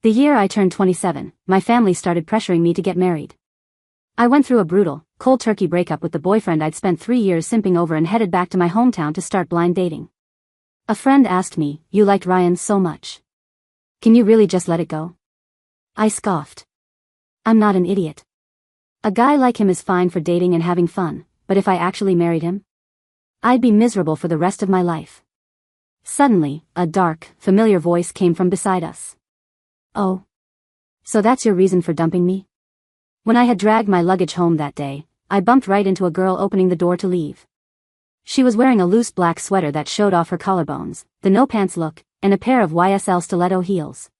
The year I turned 27, my family started pressuring me to get married. I went through a brutal, cold-turkey breakup with the boyfriend I'd spent 3 years simping over and headed back to my hometown to start blind dating. A friend asked me, "You liked Ryan so much. Can you really just let it go?" I scoffed. I'm not an idiot. A guy like him is fine for dating and having fun, but if I actually married him, I'd be miserable for the rest of my life. Suddenly, a dark, familiar voice came from beside us. "Oh. So that's your reason for dumping me?" When I had dragged my luggage home that day, I bumped right into a girl opening the door to leave. She was wearing a loose black sweater that showed off her collarbones, the no-pants look, and a pair of YSL stiletto heels.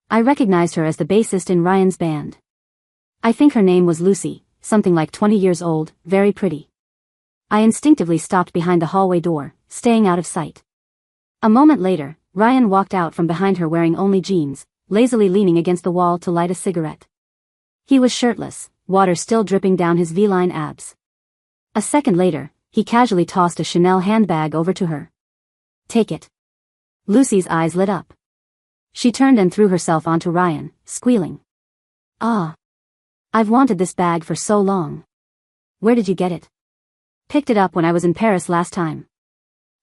I recognized her as the bassist in Ryan's band. I think her name was Lucy, something like 20 years old, very pretty. I instinctively stopped behind the hallway door, staying out of sight. A moment later, Ryan walked out from behind her wearing only jeans, lazily leaning against the wall to light a cigarette. He was shirtless, water still dripping down his V-line abs. A second later, he casually tossed a Chanel handbag over to her. "Take it." Lucy's eyes lit up. She turned and threw herself onto Ryan, squealing. "Ah. I've wanted this bag for so long. Where did you get it?" "Picked it up when I was in Paris last time.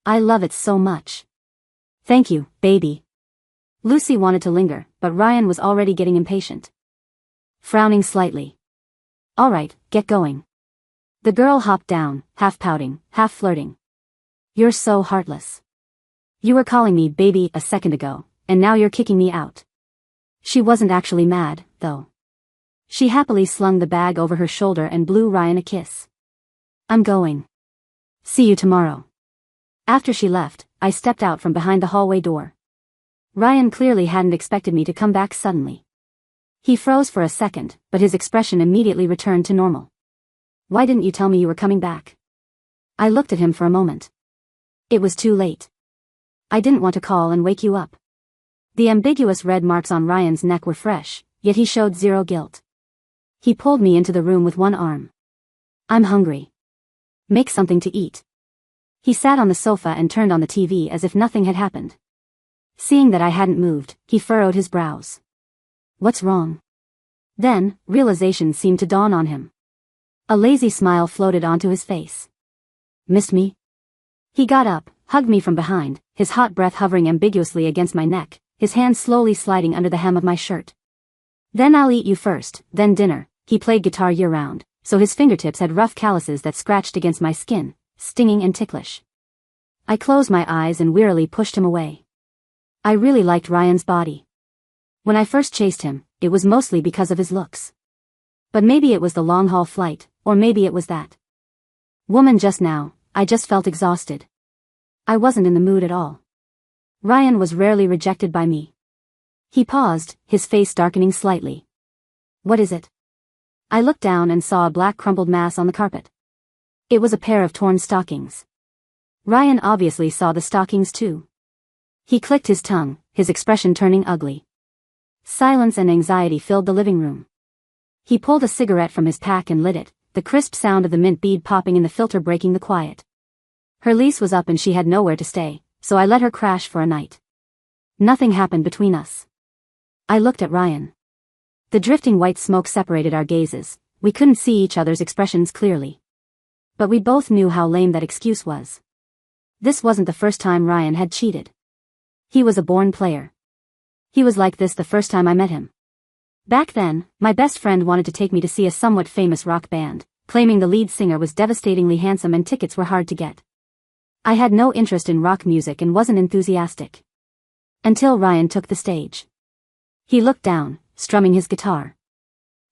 I love it so much." "Thank you, baby." Lucy wanted to linger, but Ryan was already getting impatient. Frowning slightly. "All right, get going." The girl hopped down, half pouting, half flirting. "You're so heartless. You were calling me baby a second ago, and now you're kicking me out." She wasn't actually mad, though. She happily slung the bag over her shoulder and blew Ryan a kiss. "I'm going. See you tomorrow." After she left, I stepped out from behind the hallway door. Ryan clearly hadn't expected me to come back suddenly. He froze for a second, but his expression immediately returned to normal. "Why didn't you tell me you were coming back?" I looked at him for a moment. It was too late. I didn't want to call and wake you up. The ambiguous red marks on Ryan's neck were fresh, yet he showed zero guilt. He pulled me into the room with one arm. "I'm hungry. Make something to eat." He sat on the sofa and turned on the TV as if nothing had happened. Seeing that I hadn't moved, he furrowed his brows. "What's wrong?" Then, realization seemed to dawn on him. A lazy smile floated onto his face. "Missed me?" He got up, hugged me from behind, his hot breath hovering ambiguously against my neck, his hand slowly sliding under the hem of my shirt. "Then I'll eat you first, then dinner." He played guitar year-round, so his fingertips had rough calluses that scratched against my skin, stinging and ticklish. I closed my eyes and wearily pushed him away. I really liked Ryan's body. When I first chased him, it was mostly because of his looks. But maybe it was the long-haul flight, or maybe it was that woman just now. I just felt exhausted. I wasn't in the mood at all. Ryan was rarely rejected by me. He paused, his face darkening slightly. "What is it?" I looked down and saw a black crumpled mass on the carpet. It was a pair of torn stockings. Ryan obviously saw the stockings too. He clicked his tongue, his expression turning ugly. Silence and anxiety filled the living room. He pulled a cigarette from his pack and lit it, the crisp sound of the mint bead popping in the filter breaking the quiet. Her lease was up and she had nowhere to stay, so I let her crash for a night. Nothing happened between us. I looked at Ryan. The drifting white smoke separated our gazes, we couldn't see each other's expressions clearly. But we both knew how lame that excuse was. This wasn't the first time Ryan had cheated. He was a born player. He was like this the first time I met him. Back then, my best friend wanted to take me to see a somewhat famous rock band, claiming the lead singer was devastatingly handsome and tickets were hard to get. I had no interest in rock music and wasn't enthusiastic. Until Ryan took the stage. He looked down, strumming his guitar.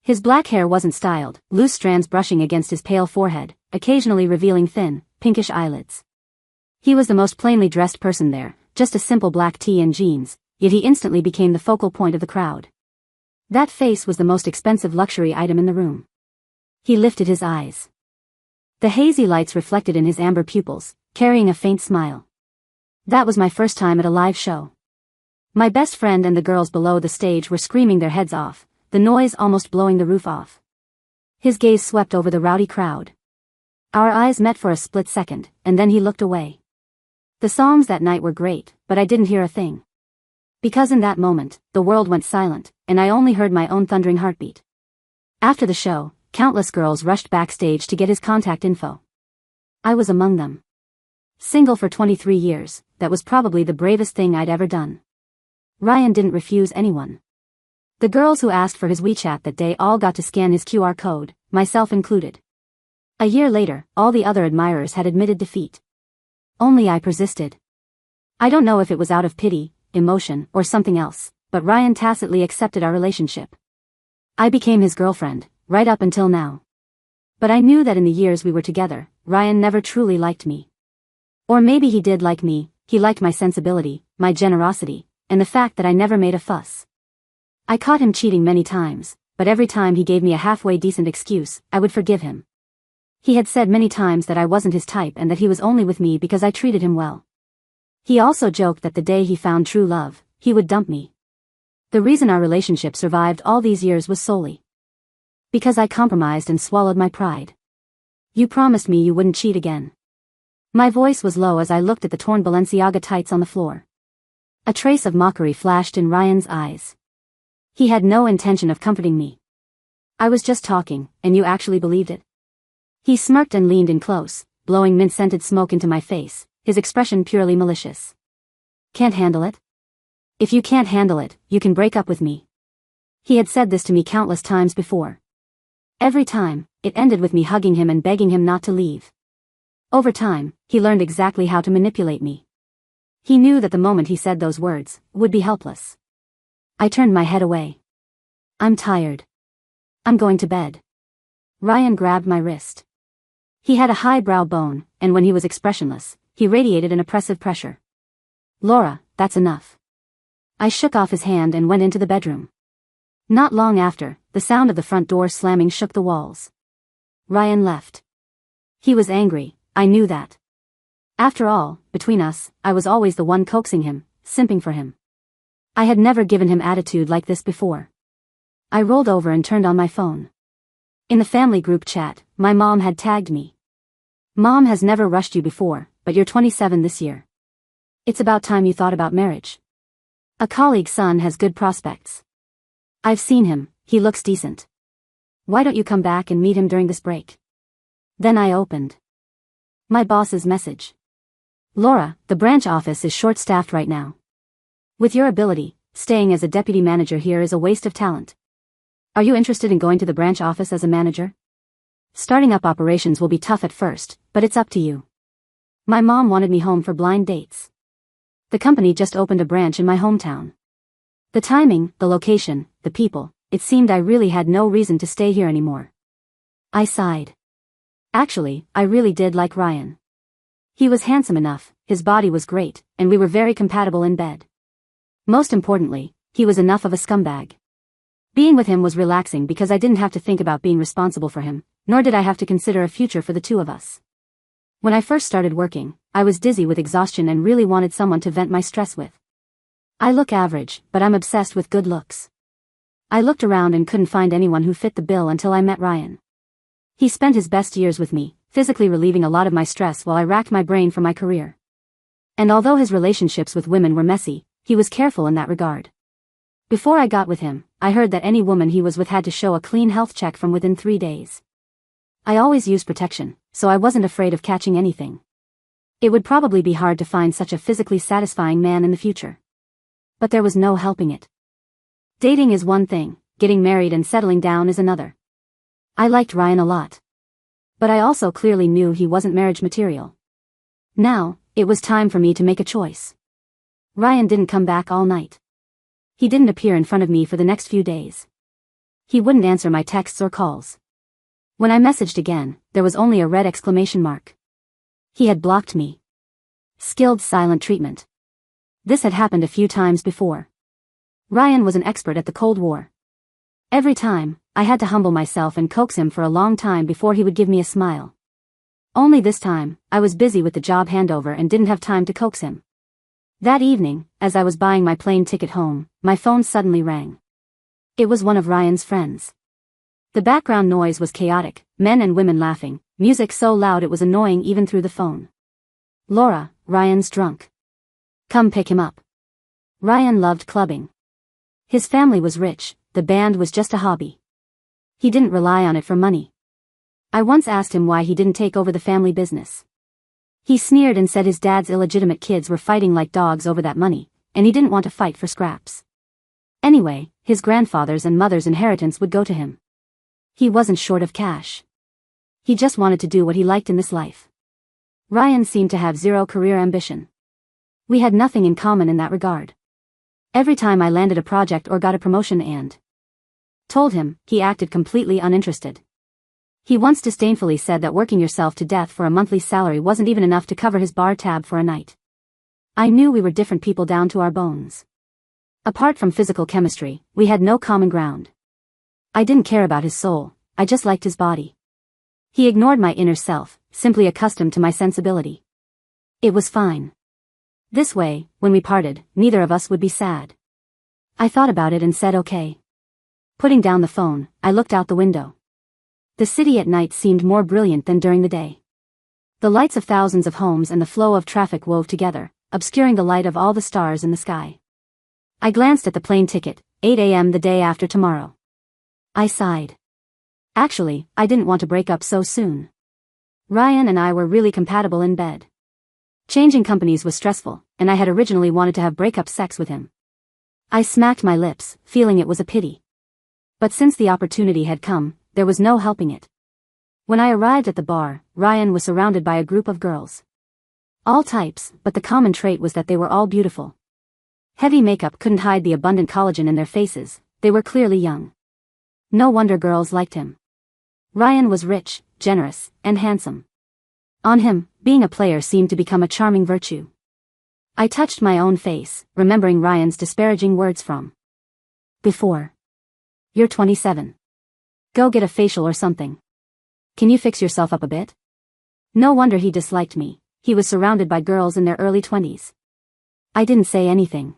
His black hair wasn't styled, loose strands brushing against his pale forehead, occasionally revealing thin, pinkish eyelids. He was the most plainly dressed person there, just a simple black tee and jeans, yet he instantly became the focal point of the crowd. That face was the most expensive luxury item in the room. He lifted his eyes. The hazy lights reflected in his amber pupils, carrying a faint smile. That was my first time at a live show. My best friend and the girls below the stage were screaming their heads off, the noise almost blowing the roof off. His gaze swept over the rowdy crowd. Our eyes met for a split second, and then he looked away. The songs that night were great, but I didn't hear a thing. Because in that moment, the world went silent, and I only heard my own thundering heartbeat. After the show, countless girls rushed backstage to get his contact info. I was among them. Single for 23 years, that was probably the bravest thing I'd ever done. Ryan didn't refuse anyone. The girls who asked for his WeChat that day all got to scan his QR code, myself included. A year later, all the other admirers had admitted defeat. Only I persisted. I don't know if it was out of pity, emotion, or something else, but Ryan tacitly accepted our relationship. I became his girlfriend, right up until now. But I knew that in the years we were together, Ryan never truly liked me. Or maybe he did like me, he liked my sensibility, my generosity, and the fact that I never made a fuss. I caught him cheating many times, but every time he gave me a halfway decent excuse, I would forgive him. He had said many times that I wasn't his type and that he was only with me because I treated him well. He also joked that the day he found true love, he would dump me. The reason our relationship survived all these years was solely because I compromised and swallowed my pride. You promised me you wouldn't cheat again. My voice was low as I looked at the torn Balenciaga tights on the floor. A trace of mockery flashed in Ryan's eyes. He had no intention of comforting me. I was just talking, and you actually believed it? He smirked and leaned in close, blowing mint-scented smoke into my face, his expression purely malicious. Can't handle it? If you can't handle it, you can break up with me. He had said this to me countless times before. Every time, it ended with me hugging him and begging him not to leave. Over time, he learned exactly how to manipulate me. He knew that the moment he said those words, would be helpless. I turned my head away. I'm tired. I'm going to bed. Ryan grabbed my wrist. He had a high brow bone, and when he was expressionless, he radiated an oppressive pressure. Laura, that's enough. I shook off his hand and went into the bedroom. Not long after, the sound of the front door slamming shook the walls. Ryan left. He was angry, I knew that. After all, between us, I was always the one coaxing him, simping for him. I had never given him attitude like this before. I rolled over and turned on my phone. In the family group chat, my mom had tagged me. Mom has never rushed you before, but you're 27 this year. It's about time you thought about marriage. A colleague's son has good prospects. I've seen him, he looks decent. Why don't you come back and meet him during this break? Then I opened my boss's message. Laura, the branch office is short-staffed right now. With your ability, staying as a deputy manager here is a waste of talent. Are you interested in going to the branch office as a manager? Starting up operations will be tough at first, but it's up to you. My mom wanted me home for blind dates. The company just opened a branch in my hometown. The timing, the location, the people, it seemed I really had no reason to stay here anymore. I sighed. Actually, I really did like Ryan. He was handsome enough, his body was great, and we were very compatible in bed. Most importantly, he was enough of a scumbag. Being with him was relaxing because I didn't have to think about being responsible for him, nor did I have to consider a future for the two of us. When I first started working, I was dizzy with exhaustion and really wanted someone to vent my stress with. I look average, but I'm obsessed with good looks. I looked around and couldn't find anyone who fit the bill until I met Ryan. He spent his best years with me, physically relieving a lot of my stress while I racked my brain for my career. And although his relationships with women were messy, he was careful in that regard. Before I got with him, I heard that any woman he was with had to show a clean health check from within 3 days. I always used protection, so I wasn't afraid of catching anything. It would probably be hard to find such a physically satisfying man in the future. But there was no helping it. Dating is one thing, getting married and settling down is another. I liked Ryan a lot. But I also clearly knew he wasn't marriage material. Now, it was time for me to make a choice. Ryan didn't come back all night. He didn't appear in front of me for the next few days. He wouldn't answer my texts or calls. When I messaged again, there was only a red exclamation mark. He had blocked me. Skilled silent treatment. This had happened a few times before. Ryan was an expert at the Cold War. Every time, I had to humble myself and coax him for a long time before he would give me a smile. Only this time, I was busy with the job handover and didn't have time to coax him. That evening, as I was buying my plane ticket home, my phone suddenly rang. It was one of Ryan's friends. The background noise was chaotic, men and women laughing, music so loud it was annoying even through the phone. Laura, Ryan's drunk. Come pick him up. Ryan loved clubbing. His family was rich, the band was just a hobby. He didn't rely on it for money. I once asked him why he didn't take over the family business. He sneered and said his dad's illegitimate kids were fighting like dogs over that money, and he didn't want to fight for scraps. Anyway, his grandfather's and mother's inheritance would go to him. He wasn't short of cash. He just wanted to do what he liked in this life. Ryan seemed to have zero career ambition. We had nothing in common in that regard. Every time I landed a project or got a promotion and told him, he acted completely uninterested. He once disdainfully said that working yourself to death for a monthly salary wasn't even enough to cover his bar tab for a night. I knew we were different people down to our bones. Apart from physical chemistry, we had no common ground. I didn't care about his soul, I just liked his body. He ignored my inner self, simply accustomed to my sensibility. It was fine. This way, when we parted, neither of us would be sad. I thought about it and said okay. Putting down the phone, I looked out the window. The city at night seemed more brilliant than during the day. The lights of thousands of homes and the flow of traffic wove together, obscuring the light of all the stars in the sky. I glanced at the plane ticket, 8 a.m. the day after tomorrow. I sighed. Actually, I didn't want to break up so soon. Ryan and I were really compatible in bed. Changing companies was stressful, and I had originally wanted to have breakup sex with him. I smacked my lips, feeling it was a pity. But since the opportunity had come, there was no helping it. When I arrived at the bar, Ryan was surrounded by a group of girls. All types, but the common trait was that they were all beautiful. Heavy makeup couldn't hide the abundant collagen in their faces, they were clearly young. No wonder girls liked him. Ryan was rich, generous, and handsome. On him, being a player seemed to become a charming virtue. I touched my own face, remembering Ryan's disparaging words from before. You're 27. Go get a facial or something. Can you fix yourself up a bit? No wonder he disliked me, he was surrounded by girls in their early 20s. I didn't say anything.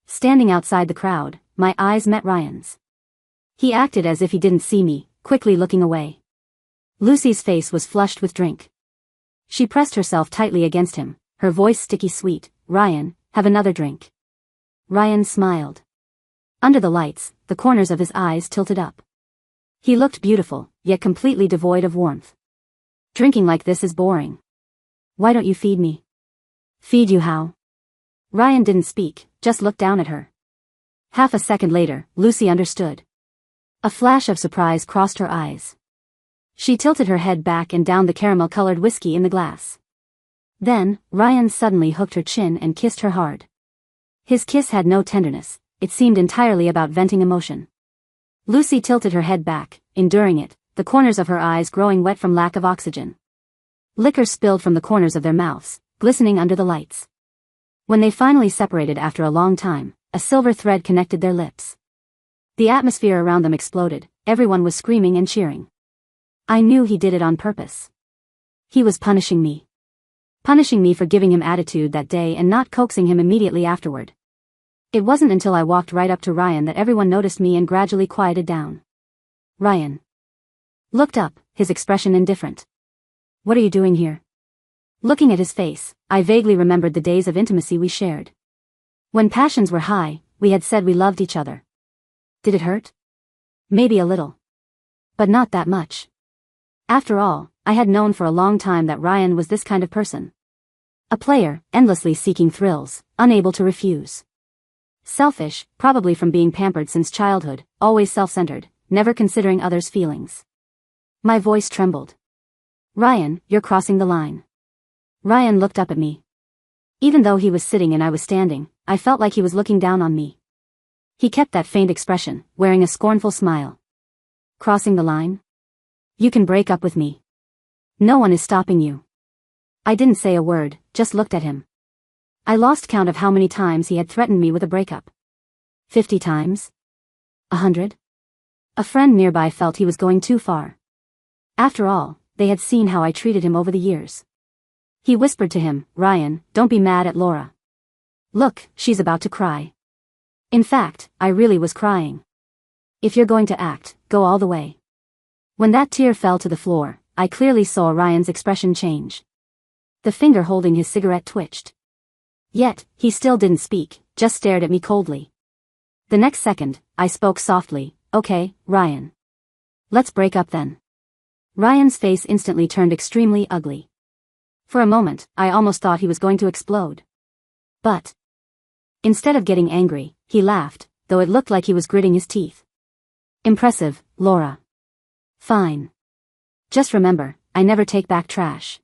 Standing outside the crowd, my eyes met Ryan's. He acted as if he didn't see me, quickly looking away. Lucy's face was flushed with drink. She pressed herself tightly against him, her voice sticky sweet. Ryan, have another drink. Ryan smiled. Under the lights, the corners of his eyes tilted up. He looked beautiful, yet completely devoid of warmth. Drinking like this is boring. Why don't you feed me? Feed you how? Ryan didn't speak, just looked down at her. Half a second later, Lucy understood. A flash of surprise crossed her eyes. She tilted her head back and downed the caramel-colored whiskey in the glass. Then, Ryan suddenly hooked her chin and kissed her hard. His kiss had no tenderness, it seemed entirely about venting emotion. Lucy tilted her head back, enduring it, the corners of her eyes growing wet from lack of oxygen. Liquor spilled from the corners of their mouths, glistening under the lights. When they finally separated after a long time, a silver thread connected their lips. The atmosphere around them exploded, everyone was screaming and cheering. I knew he did it on purpose. He was punishing me. Punishing me for giving him attitude that day and not coaxing him immediately afterward. It wasn't until I walked right up to Ryan that everyone noticed me and gradually quieted down. Ryan looked up, his expression indifferent. What are you doing here? Looking at his face, I vaguely remembered the days of intimacy we shared. When passions were high, we had said we loved each other. Did it hurt? Maybe a little. But not that much. After all, I had known for a long time that Ryan was this kind of person. A player, endlessly seeking thrills, unable to refuse. Selfish, probably from being pampered since childhood, always self-centered, never considering others' feelings. My voice trembled. Ryan, you're crossing the line. Ryan looked up at me. Even though he was sitting and I was standing, I felt like he was looking down on me. He kept that faint expression, wearing a scornful smile. Crossing the line? You can break up with me. No one is stopping you. I didn't say a word, just looked at him. I lost count of how many times he had threatened me with a breakup. 50 times? 100? A friend nearby felt he was going too far. After all, they had seen how I treated him over the years. He whispered to him, Ryan, don't be mad at Laura. Look, she's about to cry. In fact, I really was crying. If you're going to act, go all the way. When that tear fell to the floor, I clearly saw Ryan's expression change. The finger holding his cigarette twitched. Yet, he still didn't speak, just stared at me coldly. The next second, I spoke softly, "Okay, Ryan. Let's break up then." Ryan's face instantly turned extremely ugly. For a moment, I almost thought he was going to explode. But instead of getting angry, he laughed, though it looked like he was gritting his teeth. "Impressive, Laura. Fine. Just remember, I never take back trash.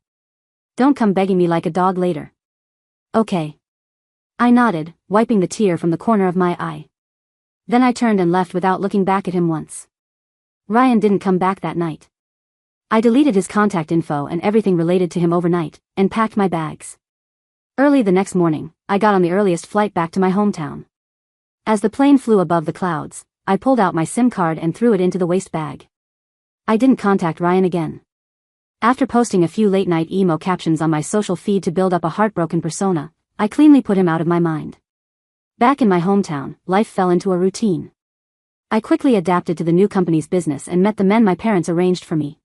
Don't come begging me like a dog later." "Okay." I nodded, wiping the tear from the corner of my eye. Then I turned and left without looking back at him once. Ryan didn't come back that night. I deleted his contact info and everything related to him overnight, and packed my bags. Early the next morning, I got on the earliest flight back to my hometown. As the plane flew above the clouds, I pulled out my SIM card and threw it into the waste bag. I didn't contact Ryan again. After posting a few late-night emo captions on my social feed to build up a heartbroken persona, I cleanly put him out of my mind. Back in my hometown, life fell into a routine. I quickly adapted to the new company's business and met the men my parents arranged for me.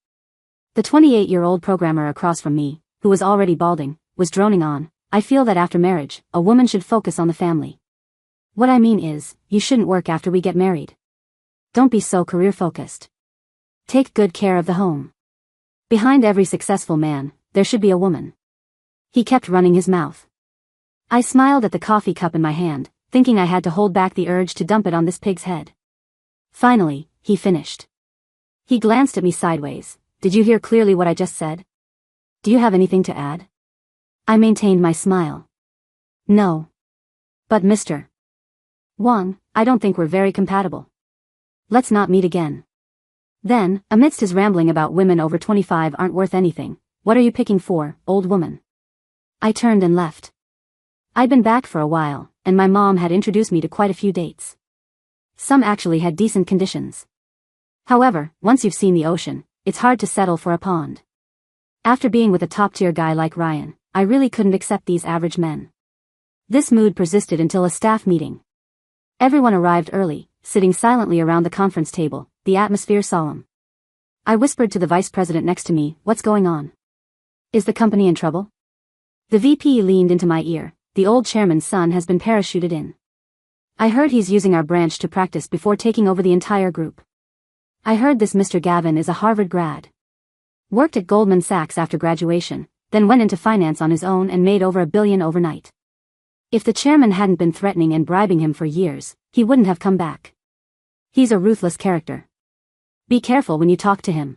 The 28-year-old programmer across from me, who was already balding, was droning on, "I feel that after marriage, a woman should focus on the family. What I mean is, you shouldn't work after we get married. Don't be so career-focused. Take good care of the home. Behind every successful man, there should be a woman." He kept running his mouth. I smiled at the coffee cup in my hand, thinking I had to hold back the urge to dump it on this pig's head. Finally, he finished. He glanced at me sideways. "Did you hear clearly what I just said? Do you have anything to add?" I maintained my smile. "No. But Mr. Wang, I don't think we're very compatible. Let's not meet again." Then, amidst his rambling about women over 25 aren't worth anything, "What are you picking for, old woman?" I turned and left. I'd been back for a while, and my mom had introduced me to quite a few dates. Some actually had decent conditions. However, once you've seen the ocean, it's hard to settle for a pond. After being with a top-tier guy like Ryan, I really couldn't accept these average men. This mood persisted until a staff meeting. Everyone arrived early, sitting silently around the conference table, the atmosphere solemn. I whispered to the vice president next to me, "What's going on? Is the company in trouble?" The VP leaned into my ear, "The old chairman's son has been parachuted in. I heard he's using our branch to practice before taking over the entire group. I heard this Mr. Gavin is a Harvard grad. Worked at Goldman Sachs after graduation, then went into finance on his own and made over $1 billion overnight. If the chairman hadn't been threatening and bribing him for years, he wouldn't have come back. He's a ruthless character. Be careful when you talk to him."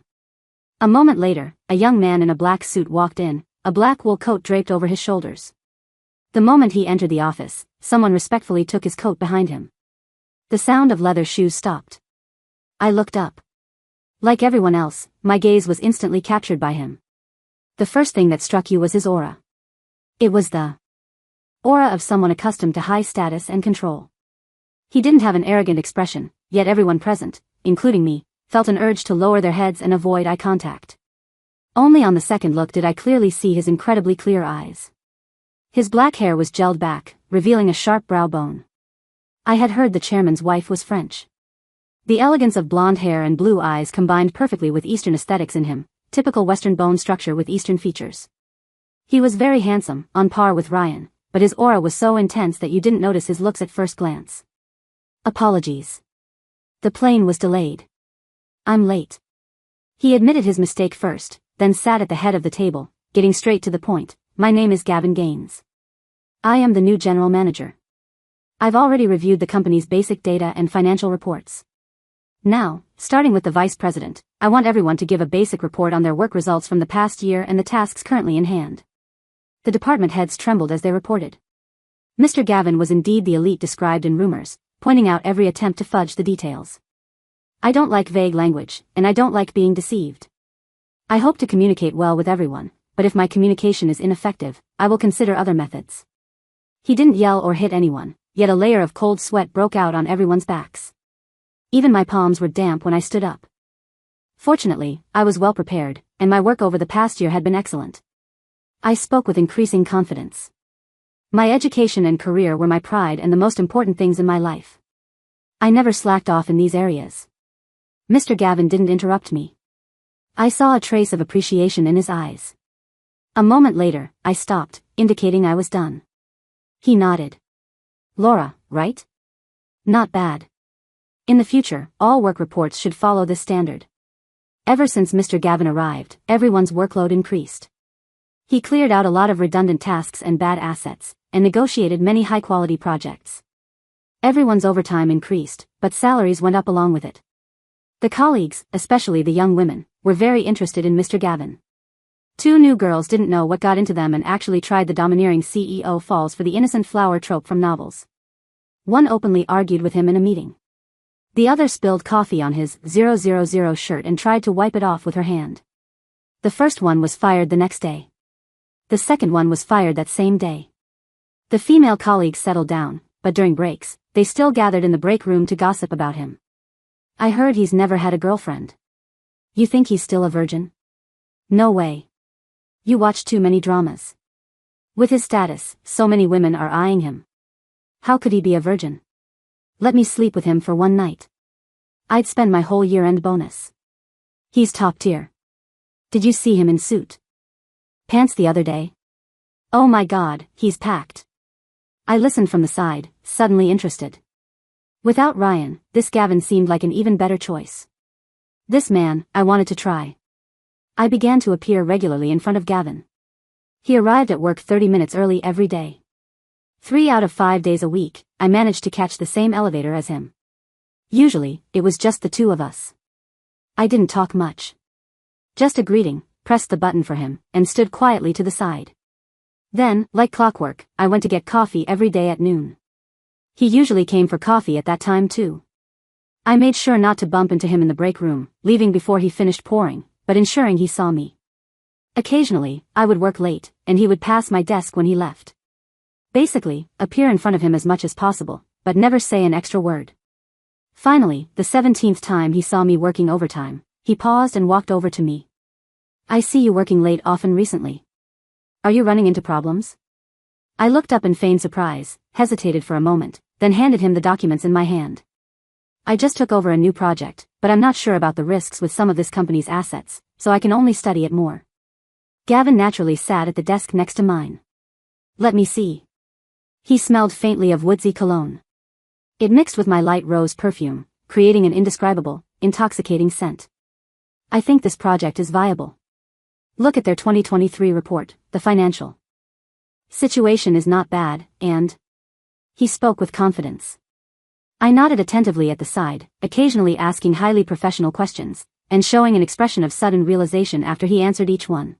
A moment later, a young man in a black suit walked in, a black wool coat draped over his shoulders. The moment he entered the office, someone respectfully took his coat behind him. The sound of leather shoes stopped. I looked up. Like everyone else, my gaze was instantly captured by him. The first thing that struck you was his aura. It was the aura of someone accustomed to high status and control. He didn't have an arrogant expression, yet everyone present, including me, felt an urge to lower their heads and avoid eye contact. Only on the second look did I clearly see his incredibly clear eyes. His black hair was gelled back, revealing a sharp brow bone. I had heard the chairman's wife was French. The elegance of blonde hair and blue eyes combined perfectly with Eastern aesthetics in him, typical Western bone structure with Eastern features. He was very handsome, on par with Ryan, but his aura was so intense that you didn't notice his looks at first glance. Apologies. The plane was delayed. I'm late. He admitted his mistake first, then sat at the head of the table, getting straight to the point. My name is Gavin Gaines. I am the new general manager. I've already reviewed the company's basic data and financial reports. Now, starting with the vice president, I want everyone to give a basic report on their work results from the past year and the tasks currently in hand. The department heads trembled as they reported. Mr. Gavin was indeed the elite described in rumors, pointing out every attempt to fudge the details. I don't like vague language, and I don't like being deceived. I hope to communicate well with everyone, but if my communication is ineffective, I will consider other methods. He didn't yell or hit anyone, yet a layer of cold sweat broke out on everyone's backs. Even my palms were damp when I stood up. Fortunately, I was well prepared, and my work over the past year had been excellent. I spoke with increasing confidence. My education and career were my pride and the most important things in my life. I never slacked off in these areas. Mr. Gavin didn't interrupt me. I saw a trace of appreciation in his eyes. A moment later, I stopped, indicating I was done. He nodded. Laura, right? Not bad. In the future, all work reports should follow this standard. Ever since Mr. Gavin arrived, everyone's workload increased. He cleared out a lot of redundant tasks and bad assets, and negotiated many high-quality projects. Everyone's overtime increased, but salaries went up along with it. The colleagues, especially the young women, were very interested in Mr. Gavin. Two new girls didn't know what got into them and actually tried the domineering CEO falls for the innocent flower trope from novels. One openly argued with him in a meeting. The other spilled coffee on his 000 shirt and tried to wipe it off with her hand. The first one was fired the next day. The second one was fired that same day. The female colleagues settled down, but during breaks, they still gathered in the break room to gossip about him. I heard he's never had a girlfriend. You think he's still a virgin? No way. You watch too many dramas. With his status, so many women are eyeing him. How could he be a virgin? Let me sleep with him for one night. I'd spend my whole year-end bonus. He's top tier. Did you see him in suit? Pants the other day? Oh my God, he's packed. I listened from the side, suddenly interested. Without Ryan, this Gavin seemed like an even better choice. This man, I wanted to try. I began to appear regularly in front of Gavin. He arrived at work 30 minutes early every day. 3 out of 5 days a week, I managed to catch the same elevator as him. Usually, it was just the two of us. I didn't talk much. Just a greeting, pressed the button for him, and stood quietly to the side. Then, like clockwork, I went to get coffee every day at noon. He usually came for coffee at that time too. I made sure not to bump into him in the break room, leaving before he finished pouring, but ensuring he saw me. Occasionally, I would work late, and he would pass my desk when he left. Basically, appear in front of him as much as possible, but never say an extra word. Finally, the 17th time he saw me working overtime, he paused and walked over to me. I see you working late often recently. Are you running into problems? I looked up in feigned surprise, hesitated for a moment, then handed him the documents in my hand. I just took over a new project, but I'm not sure about the risks with some of this company's assets, so I can only study it more. Gavin naturally sat at the desk next to mine. Let me see. He smelled faintly of woodsy cologne. It mixed with my light rose perfume, creating an indescribable, intoxicating scent. I think this project is viable. Look at their 2023 report, the financial situation is not bad, and he spoke with confidence. I nodded attentively at the side, occasionally asking highly professional questions, and showing an expression of sudden realization after he answered each one.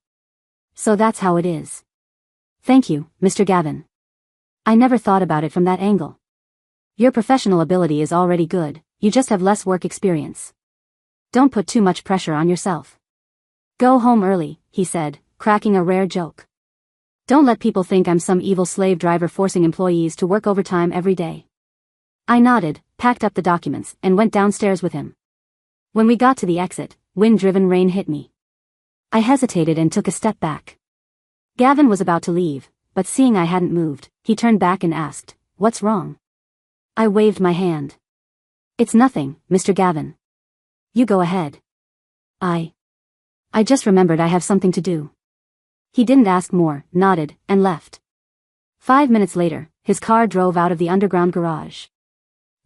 So that's how it is. Thank you, Mr. Gavin. I never thought about it from that angle. Your professional ability is already good, you just have less work experience. Don't put too much pressure on yourself. Go home early, he said, cracking a rare joke. Don't let people think I'm some evil slave driver forcing employees to work overtime every day. I nodded, packed up the documents, and went downstairs with him. When we got to the exit, wind-driven rain hit me. I hesitated and took a step back. Gavin was about to leave, but seeing I hadn't moved, he turned back and asked, "What's wrong?" I waved my hand. "It's nothing, Mr. Gavin. You go ahead. I just remembered I have something to do." He didn't ask more, nodded, and left. 5 minutes later, his car drove out of the underground garage.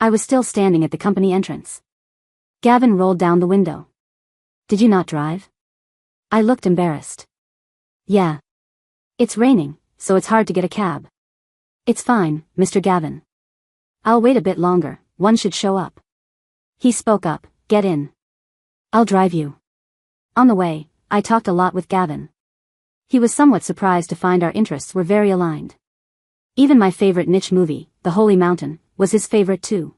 I was still standing at the company entrance. Gavin rolled down the window. "Did you not drive?" I looked embarrassed. "Yeah. It's raining, so it's hard to get a cab." "It's fine, Mr. Gavin. I'll wait a bit longer, one should show up." He spoke up, "Get in. I'll drive you." On the way, I talked a lot with Gavin. He was somewhat surprised to find our interests were very aligned. Even my favorite niche movie, The Holy Mountain, was his favorite too.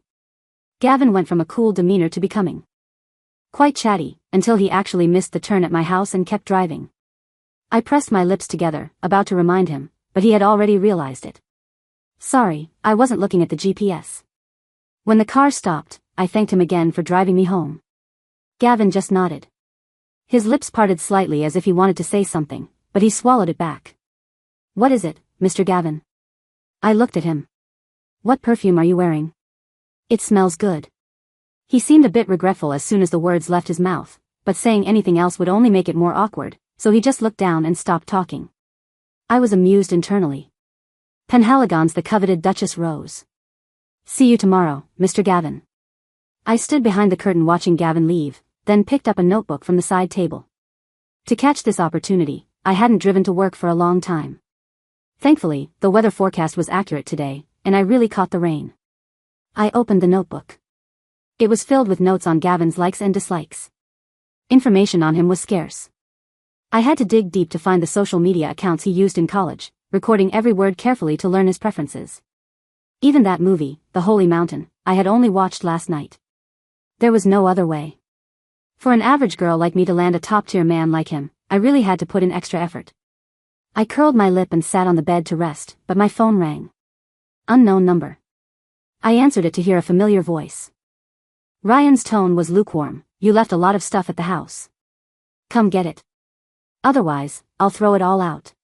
Gavin went from a cool demeanor to becoming quite chatty, until he actually missed the turn at my house and kept driving. I pressed my lips together, about to remind him, but he had already realized it. "Sorry, I wasn't looking at the GPS." When the car stopped, I thanked him again for driving me home. Gavin just nodded. His lips parted slightly as if he wanted to say something, but he swallowed it back. "What is it, Mr. Gavin?" I looked at him. "What perfume are you wearing?" "It smells good." He seemed a bit regretful as soon as the words left his mouth, but saying anything else would only make it more awkward, so he just looked down and stopped talking. I was amused internally. Penhaligon's the coveted Duchess Rose. See you tomorrow, Mr. Gavin. I stood behind the curtain watching Gavin leave, then picked up a notebook from the side table. To catch this opportunity, I hadn't driven to work for a long time. Thankfully, the weather forecast was accurate today, and I really caught the rain. I opened the notebook. It was filled with notes on Gavin's likes and dislikes. Information on him was scarce. I had to dig deep to find the social media accounts he used in college, recording every word carefully to learn his preferences. Even that movie, The Holy Mountain, I had only watched last night. There was no other way. For an average girl like me to land a top-tier man like him, I really had to put in extra effort. I curled my lip and sat on the bed to rest, but my phone rang. Unknown number. I answered it to hear a familiar voice. Ryan's tone was lukewarm. You left a lot of stuff at the house. Come get it. Otherwise, I'll throw it all out.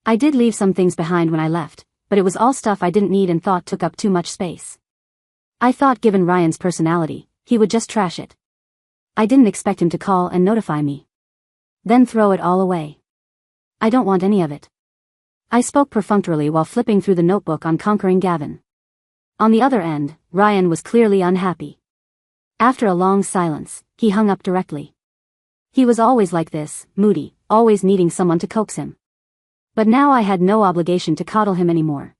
I did leave some things behind when I left, but it was all stuff I didn't need and thought took up too much space. I thought given Ryan's personality, he would just trash it. I didn't expect him to call and notify me. Then throw it all away. I don't want any of it. I spoke perfunctorily while flipping through the notebook on conquering Gavin. On the other end, Ryan was clearly unhappy. After a long silence, he hung up directly. He was always like this, moody, always needing someone to coax him. But now I had no obligation to coddle him anymore.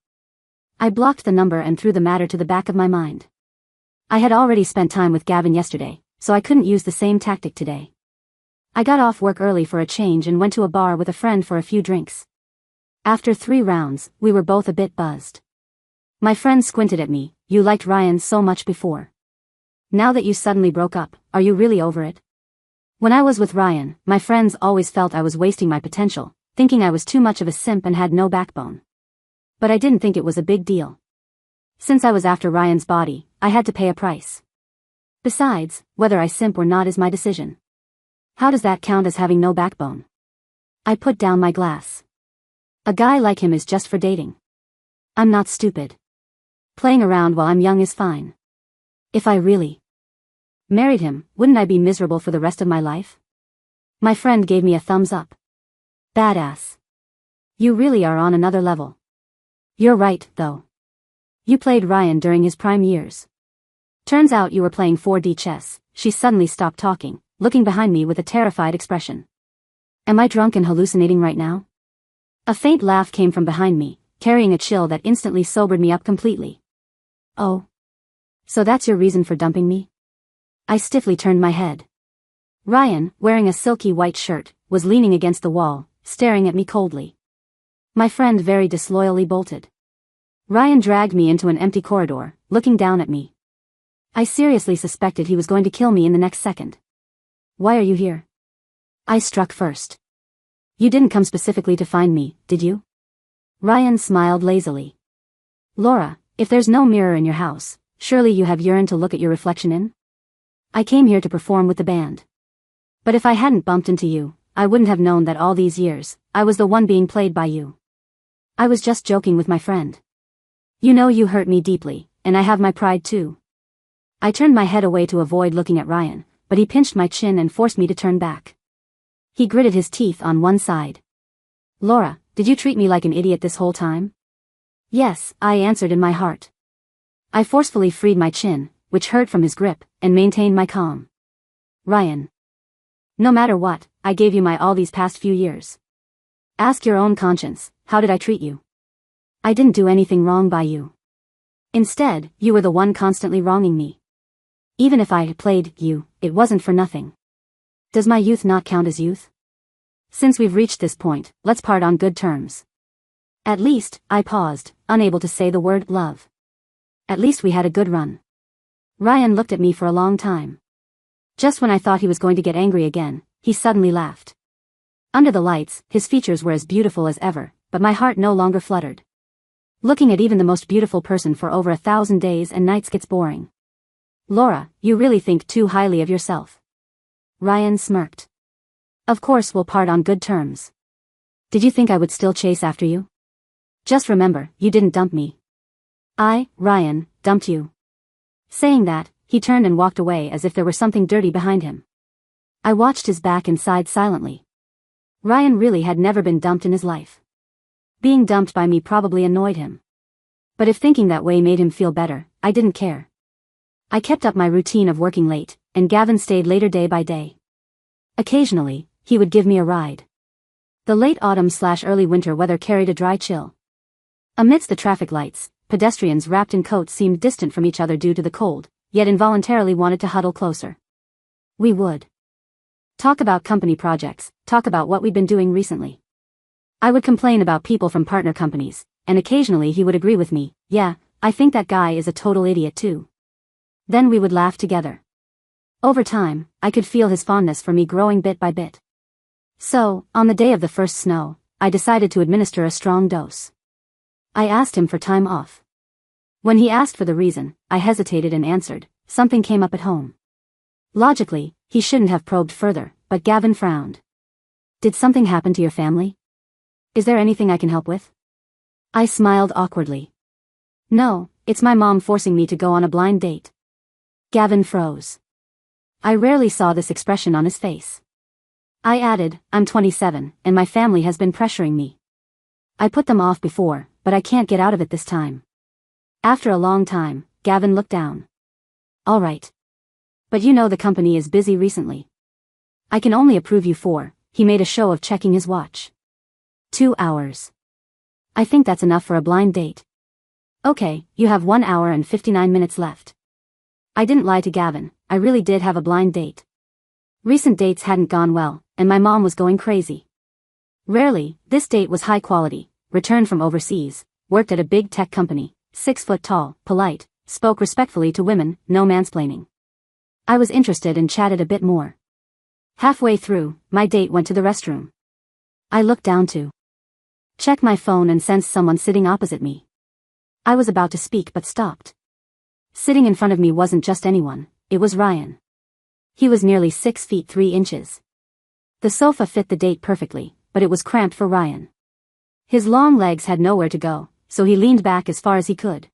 I blocked the number and threw the matter to the back of my mind. I had already spent time with Gavin yesterday, so I couldn't use the same tactic today. I got off work early for a change and went to a bar with a friend for a few drinks. After 3 rounds, we were both a bit buzzed. My friend squinted at me. You liked Ryan so much before. Now that you suddenly broke up, are you really over it? When I was with Ryan, my friends always felt I was wasting my potential, thinking I was too much of a simp and had no backbone. But I didn't think it was a big deal. Since I was after Ryan's body, I had to pay a price. Besides, whether I simp or not is my decision. How does that count as having no backbone? I put down my glass. A guy like him is just for dating. I'm not stupid. Playing around while I'm young is fine. If I really married him, wouldn't I be miserable for the rest of my life? My friend gave me a thumbs up. Badass. You really are on another level. You're right, though. You played Ryan during his prime years. Turns out you were playing 4D chess. She suddenly stopped talking, looking behind me with a terrified expression. Am I drunk and hallucinating right now? A faint laugh came from behind me, carrying a chill that instantly sobered me up completely. Oh. So that's your reason for dumping me? I stiffly turned my head. Ryan, wearing a silky white shirt, was leaning against the wall, staring at me coldly. My friend very disloyally bolted. Ryan dragged me into an empty corridor, looking down at me. I seriously suspected he was going to kill me in the next second. Why are you here? I struck first. You didn't come specifically to find me, did you? Ryan smiled lazily. Laura, if there's no mirror in your house, surely you have urine to look at your reflection in? I came here to perform with the band. But if I hadn't bumped into you, I wouldn't have known that all these years, I was the one being played by you. I was just joking with my friend. You know you hurt me deeply, and I have my pride too. I turned my head away to avoid looking at Ryan, but he pinched my chin and forced me to turn back. He gritted his teeth on one side. Laura, did you treat me like an idiot this whole time? Yes, I answered in my heart. I forcefully freed my chin, which hurt from his grip, and maintained my calm. Ryan. No matter what, I gave you my all these past few years. Ask your own conscience, how did I treat you? I didn't do anything wrong by you. Instead, you were the one constantly wronging me. Even if I had played you, it wasn't for nothing. Does my youth not count as youth? Since we've reached this point, let's part on good terms. At least, I paused, unable to say the word love. At least we had a good run. Ryan looked at me for a long time. Just when I thought he was going to get angry again, he suddenly laughed. Under the lights, his features were as beautiful as ever, but my heart no longer fluttered. Looking at even the most beautiful person for over 1,000 days and nights gets boring. Laura, you really think too highly of yourself. Ryan smirked. Of course we'll part on good terms. Did you think I would still chase after you? Just remember, you didn't dump me. I, Ryan, dumped you. Saying that, he turned and walked away as if there were something dirty behind him. I watched his back and sighed silently. Ryan really had never been dumped in his life. Being dumped by me probably annoyed him. But if thinking that way made him feel better, I didn't care. I kept up my routine of working late, and Gavin stayed later day by day. Occasionally, he would give me a ride. The late autumn/early winter weather carried a dry chill. Amidst the traffic lights, pedestrians wrapped in coats seemed distant from each other due to the cold, yet involuntarily wanted to huddle closer. We would talk about company projects, talk about what we'd been doing recently. I would complain about people from partner companies, and occasionally he would agree with me, yeah, I think that guy is a total idiot too. Then we would laugh together. Over time, I could feel his fondness for me growing bit by bit. So, on the day of the first snow, I decided to administer a strong dose. I asked him for time off. When he asked for the reason, I hesitated and answered, something came up at home. Logically, he shouldn't have probed further, but Gavin frowned. Did something happen to your family? Is there anything I can help with? I smiled awkwardly. No, it's my mom forcing me to go on a blind date. Gavin froze. I rarely saw this expression on his face. I added, I'm 27, and my family has been pressuring me. I put them off before, but I can't get out of it this time. After a long time, Gavin looked down. All right. But you know the company is busy recently. I can only approve you for, he made a show of checking his watch. 2 hours. I think that's enough for a blind date. Okay, you have 1 hour and 59 minutes left. I didn't lie to Gavin, I really did have a blind date. Recent dates hadn't gone well, and my mom was going crazy. Rarely, this date was high quality, returned from overseas, worked at a big tech company, 6 foot tall, polite, spoke respectfully to women, no mansplaining. I was interested and chatted a bit more. Halfway through, my date went to the restroom. I looked down to check my phone and sensed someone sitting opposite me. I was about to speak but stopped. Sitting in front of me wasn't just anyone, it was Ryan. He was nearly 6 feet 3 inches. The sofa fit the date perfectly, but it was cramped for Ryan. His long legs had nowhere to go, so he leaned back as far as he could.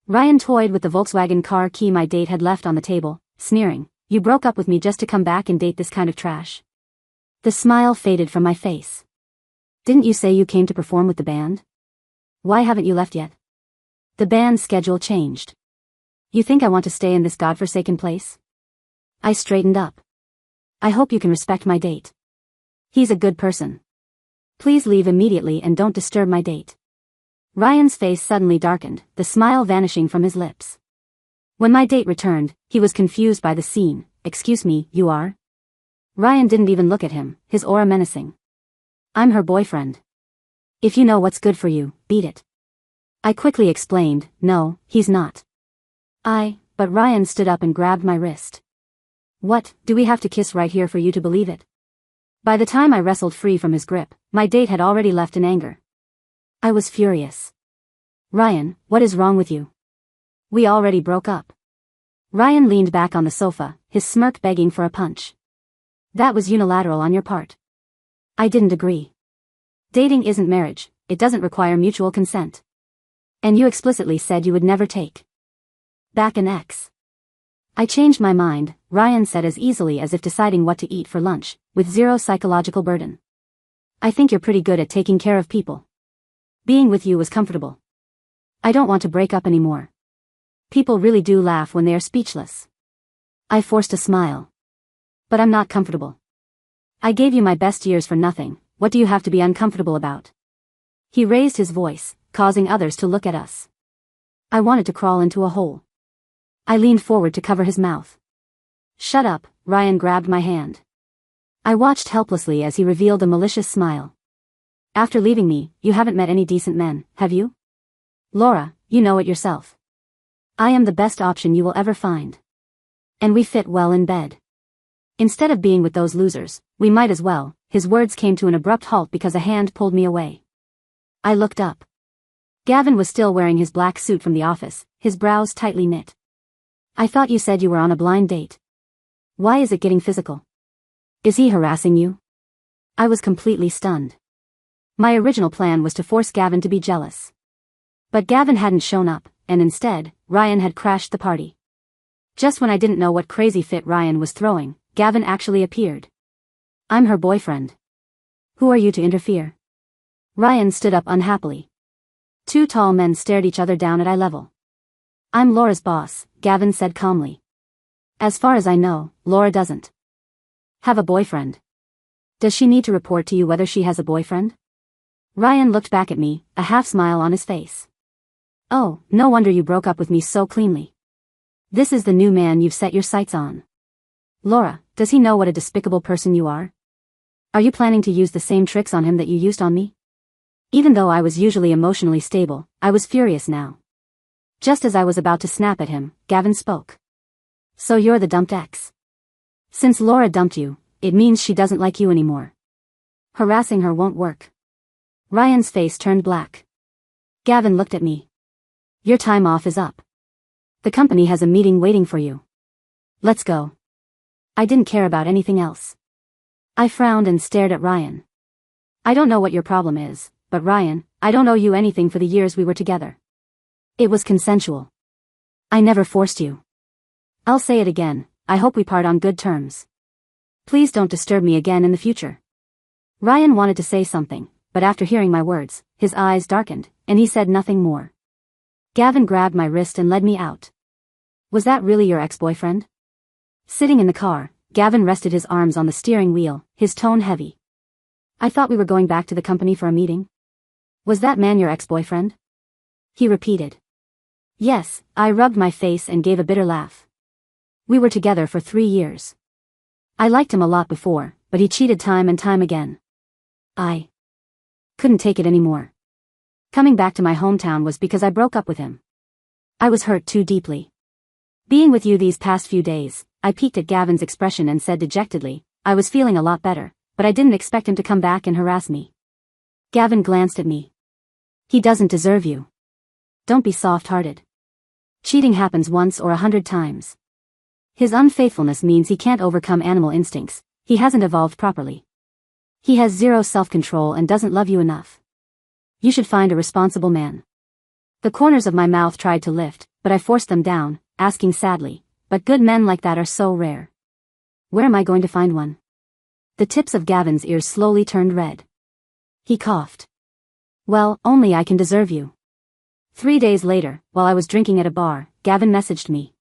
Ryan toyed with the Volkswagen car key my date had left on the table, sneering, you broke up with me just to come back and date this kind of trash. The smile faded from my face. Didn't you say you came to perform with the band? Why haven't you left yet? The band's schedule changed. You think I want to stay in this godforsaken place? I straightened up. I hope you can respect my date. He's a good person. Please leave immediately and don't disturb my date. Ryan's face suddenly darkened, the smile vanishing from his lips. When my date returned, he was confused by the scene. Excuse me, you are? Ryan didn't even look at him, his aura menacing. I'm her boyfriend. If you know what's good for you, beat it. I quickly explained, no, he's not. But Ryan stood up and grabbed my wrist. What, do we have to kiss right here for you to believe it? By the time I wrestled free from his grip, my date had already left in anger. I was furious. Ryan, what is wrong with you? We already broke up. Ryan leaned back on the sofa, his smirk begging for a punch. That was unilateral on your part. I didn't agree. Dating isn't marriage, it doesn't require mutual consent. And you explicitly said you would never take back an ex. I changed my mind, Ryan said as easily as if deciding what to eat for lunch, with zero psychological burden. I think you're pretty good at taking care of people. Being with you was comfortable. I don't want to break up anymore. People really do laugh when they are speechless. I forced a smile. But I'm not comfortable. I gave you my best years for nothing, what do you have to be uncomfortable about? He raised his voice, causing others to look at us. I wanted to crawl into a hole. I leaned forward to cover his mouth. Shut up, Ryan grabbed my hand. I watched helplessly as he revealed a malicious smile. After leaving me, you haven't met any decent men, have you? Laura, you know it yourself. I am the best option you will ever find. And we fit well in bed. Instead of being with those losers, we might as well. His words came to an abrupt halt because a hand pulled me away. I looked up. Gavin was still wearing his black suit from the office, his brows tightly knit. I thought you said you were on a blind date. Why is it getting physical? Is he harassing you? I was completely stunned. My original plan was to force Gavin to be jealous. But Gavin hadn't shown up, and instead, Ryan had crashed the party. Just when I didn't know what crazy fit Ryan was throwing, Gavin actually appeared. I'm her boyfriend. Who are you to interfere? Ryan stood up unhappily. Two tall men stared each other down at eye level. I'm Laura's boss, Gavin said calmly. As far as I know, Laura doesn't have a boyfriend. Does she need to report to you whether she has a boyfriend? Ryan looked back at me, a half smile on his face. Oh, no wonder you broke up with me so cleanly. This is the new man you've set your sights on. Laura, does he know what a despicable person you are? Are you planning to use the same tricks on him that you used on me? Even though I was usually emotionally stable, I was furious now. Just as I was about to snap at him, Gavin spoke. So you're the dumped ex. Since Laura dumped you, it means she doesn't like you anymore. Harassing her won't work. Ryan's face turned black. Gavin looked at me. Your time off is up. The company has a meeting waiting for you. Let's go. I didn't care about anything else. I frowned and stared at Ryan. I don't know what your problem is, but Ryan, I don't owe you anything for the years we were together. It was consensual. I never forced you. I'll say it again, I hope we part on good terms. Please don't disturb me again in the future. Ryan wanted to say something, but after hearing my words, his eyes darkened, and he said nothing more. Gavin grabbed my wrist and led me out. Was that really your ex-boyfriend? Sitting in the car, Gavin rested his arms on the steering wheel, his tone heavy. I thought we were going back to the company for a meeting. Was that man your ex-boyfriend? He repeated. Yes, I rubbed my face and gave a bitter laugh. We were together for 3 years. I liked him a lot before, but he cheated time and time again. I couldn't take it anymore. Coming back to my hometown was because I broke up with him. I was hurt too deeply. Being with you these past few days, I peeked at Gavin's expression and said dejectedly, I was feeling a lot better, but I didn't expect him to come back and harass me. Gavin glanced at me. He doesn't deserve you. Don't be soft-hearted. Cheating happens once or 100 times. His unfaithfulness means he can't overcome animal instincts, he hasn't evolved properly. He has zero self-control and doesn't love you enough. You should find a responsible man. The corners of my mouth tried to lift, but I forced them down, asking sadly, but good men like that are so rare. Where am I going to find one? The tips of Gavin's ears slowly turned red. He coughed. Well, only I can deserve you. 3 days later, while I was drinking at a bar, Gavin messaged me,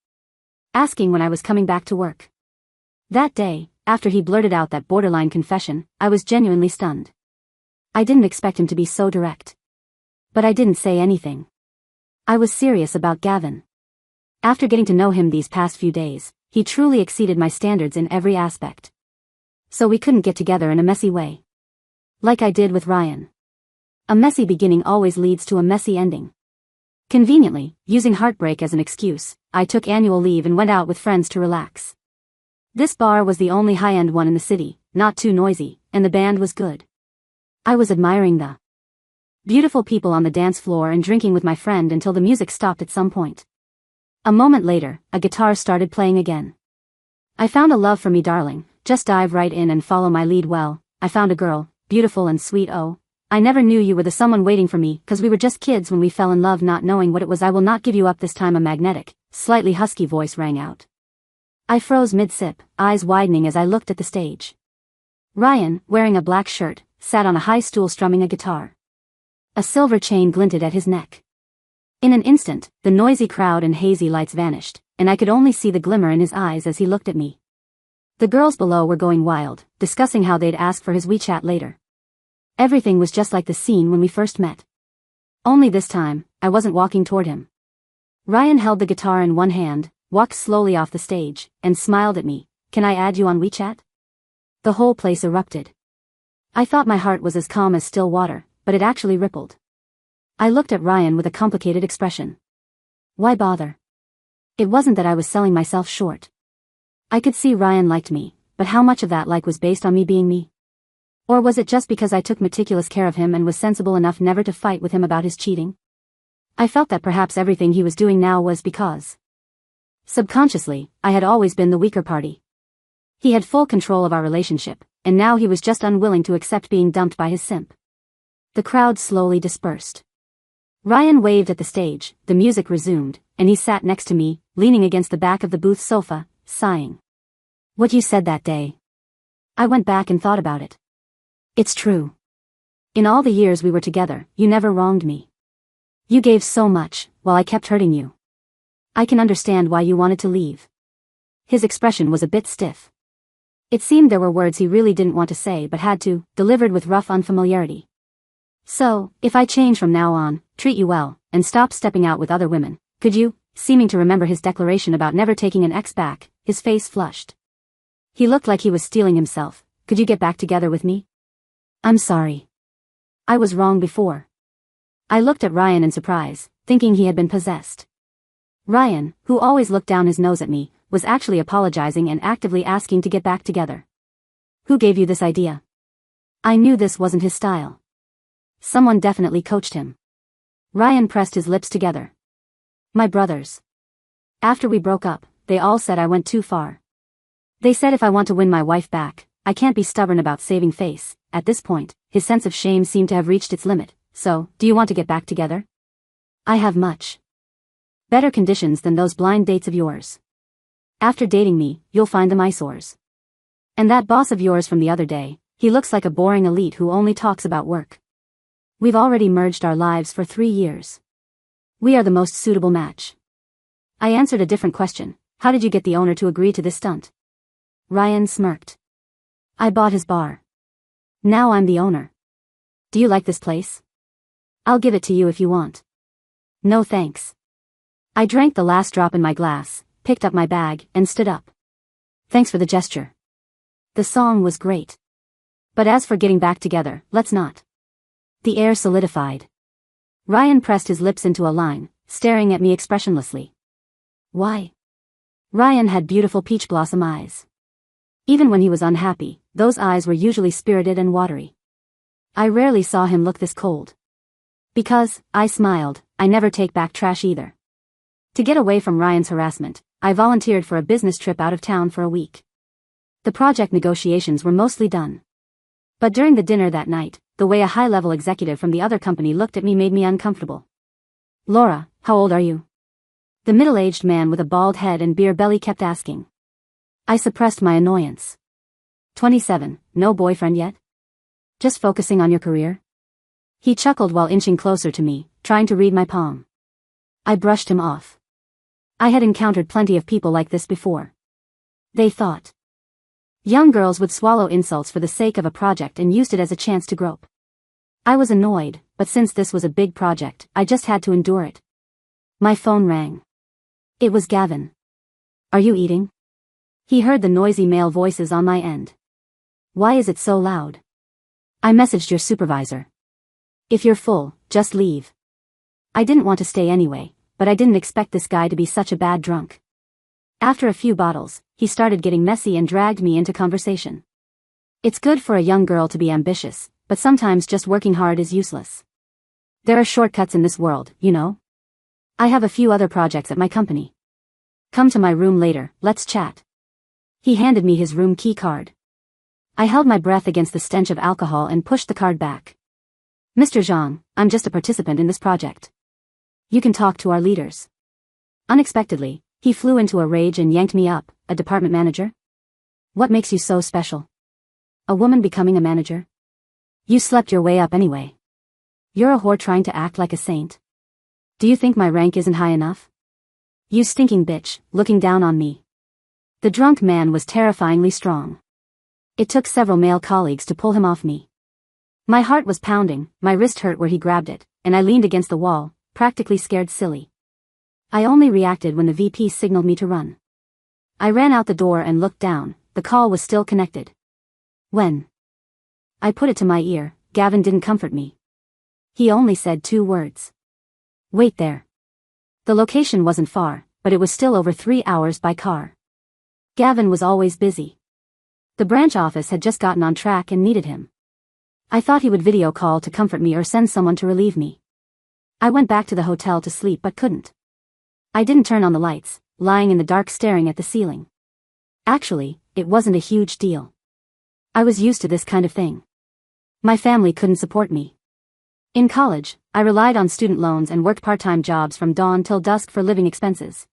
asking when I was coming back to work. That day, after he blurted out that borderline confession, I was genuinely stunned. I didn't expect him to be so direct. But I didn't say anything. I was serious about Gavin. After getting to know him these past few days, he truly exceeded my standards in every aspect. So we couldn't get together in a messy way. Like I did with Ryan. A messy beginning always leads to a messy ending. Conveniently, using heartbreak as an excuse, I took annual leave and went out with friends to relax. This bar was the only high-end one in the city, not too noisy, and the band was good. I was admiring the beautiful people on the dance floor and drinking with my friend until the music stopped at some point. A moment later, a guitar started playing again. I found a love for me, darling, just dive right in and follow my lead. Well, I found a girl, beautiful and sweet. Oh, I never knew you were the someone waiting for me, 'cause we were just kids when we fell in love, not knowing what it was. I will not give you up this time. A magnetic, slightly husky voice rang out. I froze mid-sip, eyes widening as I looked at the stage. Ryan, wearing a black shirt, sat on a high stool strumming a guitar. A silver chain glinted at his neck. In an instant, the noisy crowd and hazy lights vanished, and I could only see the glimmer in his eyes as he looked at me. The girls below were going wild, discussing how they'd ask for his WeChat later. Everything was just like the scene when we first met. Only this time, I wasn't walking toward him. Ryan held the guitar in one hand, walked slowly off the stage, and smiled at me. Can I add you on WeChat? The whole place erupted. I thought my heart was as calm as still water, but it actually rippled. I looked at Ryan with a complicated expression. Why bother? It wasn't that I was selling myself short. I could see Ryan liked me, but how much of that like was based on me being me? Or was it just because I took meticulous care of him and was sensible enough never to fight with him about his cheating? I felt that perhaps everything he was doing now was because, subconsciously, I had always been the weaker party. He had full control of our relationship, and now he was just unwilling to accept being dumped by his simp. The crowd slowly dispersed. Ryan waved at the stage, the music resumed, and he sat next to me, leaning against the back of the booth sofa, sighing. What you said that day. I went back and thought about it. It's true. In all the years we were together, you never wronged me. You gave so much, while I kept hurting you. I can understand why you wanted to leave. His expression was a bit stiff. It seemed there were words he really didn't want to say but had to, delivered with rough unfamiliarity. So, if I change from now on, treat you well, and stop stepping out with other women, could you? Seeming to remember his declaration about never taking an ex back, his face flushed. He looked like he was steeling himself. Could you get back together with me? I'm sorry. I was wrong before. I looked at Ryan in surprise, thinking he had been possessed. Ryan, who always looked down his nose at me, was actually apologizing and actively asking to get back together. Who gave you this idea? I knew this wasn't his style. Someone definitely coached him. Ryan pressed his lips together. My brothers. After we broke up, they all said I went too far. They said if I want to win my wife back, I can't be stubborn about saving face. At this point, his sense of shame seemed to have reached its limit. So, do you want to get back together? I have much better conditions than those blind dates of yours. After dating me, you'll find them eyesores. And that boss of yours from the other day, he looks like a boring elite who only talks about work. We've already merged our lives for 3 years. We are the most suitable match. I answered a different question. How did you get the owner to agree to this stunt? Ryan smirked. I bought his bar. Now I'm the owner. Do you like this place? I'll give it to you if you want. No thanks. I drank the last drop in my glass, picked up my bag, and stood up. Thanks for the gesture. The song was great. But as for getting back together, let's not. The air solidified. Ryan pressed his lips into a line, staring at me expressionlessly. Why? Ryan had beautiful peach blossom eyes. Even when he was unhappy, those eyes were usually spirited and watery. I rarely saw him look this cold. Because, I smiled, I never take back trash either. To get away from Ryan's harassment, I volunteered for a business trip out of town for a week. The project negotiations were mostly done. But during the dinner that night, the way a high-level executive from the other company looked at me made me uncomfortable. Laura, how old are you? The middle-aged man with a bald head and beer belly kept asking. I suppressed my annoyance. 27, no boyfriend yet? Just focusing on your career? He chuckled while inching closer to me, trying to read my palm. I brushed him off. I had encountered plenty of people like this before. They thought young girls would swallow insults for the sake of a project and used it as a chance to grope. I was annoyed, but since this was a big project, I just had to endure it. My phone rang. It was Gavin. Are you eating? He heard the noisy male voices on my end. Why is it so loud? I messaged your supervisor. If you're full, just leave. I didn't want to stay anyway, but I didn't expect this guy to be such a bad drunk. After a few bottles, he started getting messy and dragged me into conversation. It's good for a young girl to be ambitious, but sometimes just working hard is useless. There are shortcuts in this world, you know? I have a few other projects at my company. Come to my room later, let's chat. He handed me his room key card. I held my breath against the stench of alcohol and pushed the card back. Mr. Zhang, I'm just a participant in this project. You can talk to our leaders. Unexpectedly, he flew into a rage and yanked me up. A department manager? What makes you so special? A woman becoming a manager? You slept your way up anyway. You're a whore trying to act like a saint. Do you think my rank isn't high enough? You stinking bitch, looking down on me. The drunk man was terrifyingly strong. It took several male colleagues to pull him off me. My heart was pounding, my wrist hurt where he grabbed it, and I leaned against the wall, practically scared silly. I only reacted when the VP signaled me to run. I ran out the door and looked down. The call was still connected. When I put it to my ear, Gavin didn't comfort me. He only said 2 words. Wait there. The location wasn't far, but it was still over 3 hours by car. Gavin was always busy. The branch office had just gotten on track and needed him. I thought he would video call to comfort me or send someone to relieve me. I went back to the hotel to sleep but couldn't. I didn't turn on the lights, lying in the dark staring at the ceiling. Actually, it wasn't a huge deal. I was used to this kind of thing. My family couldn't support me. In college, I relied on student loans and worked part-time jobs from dawn till dusk for living expenses.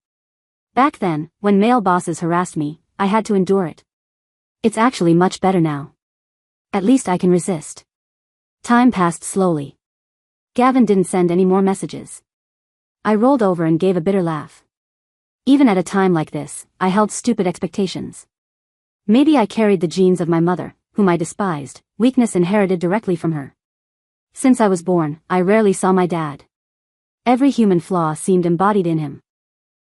Back then, when male bosses harassed me, I had to endure it. It's actually much better now. At least I can resist. Time passed slowly. Gavin didn't send any more messages. I rolled over and gave a bitter laugh. Even at a time like this, I held stupid expectations. Maybe I carried the genes of my mother, whom I despised, weakness inherited directly from her. Since I was born, I rarely saw my dad. Every human flaw seemed embodied in him.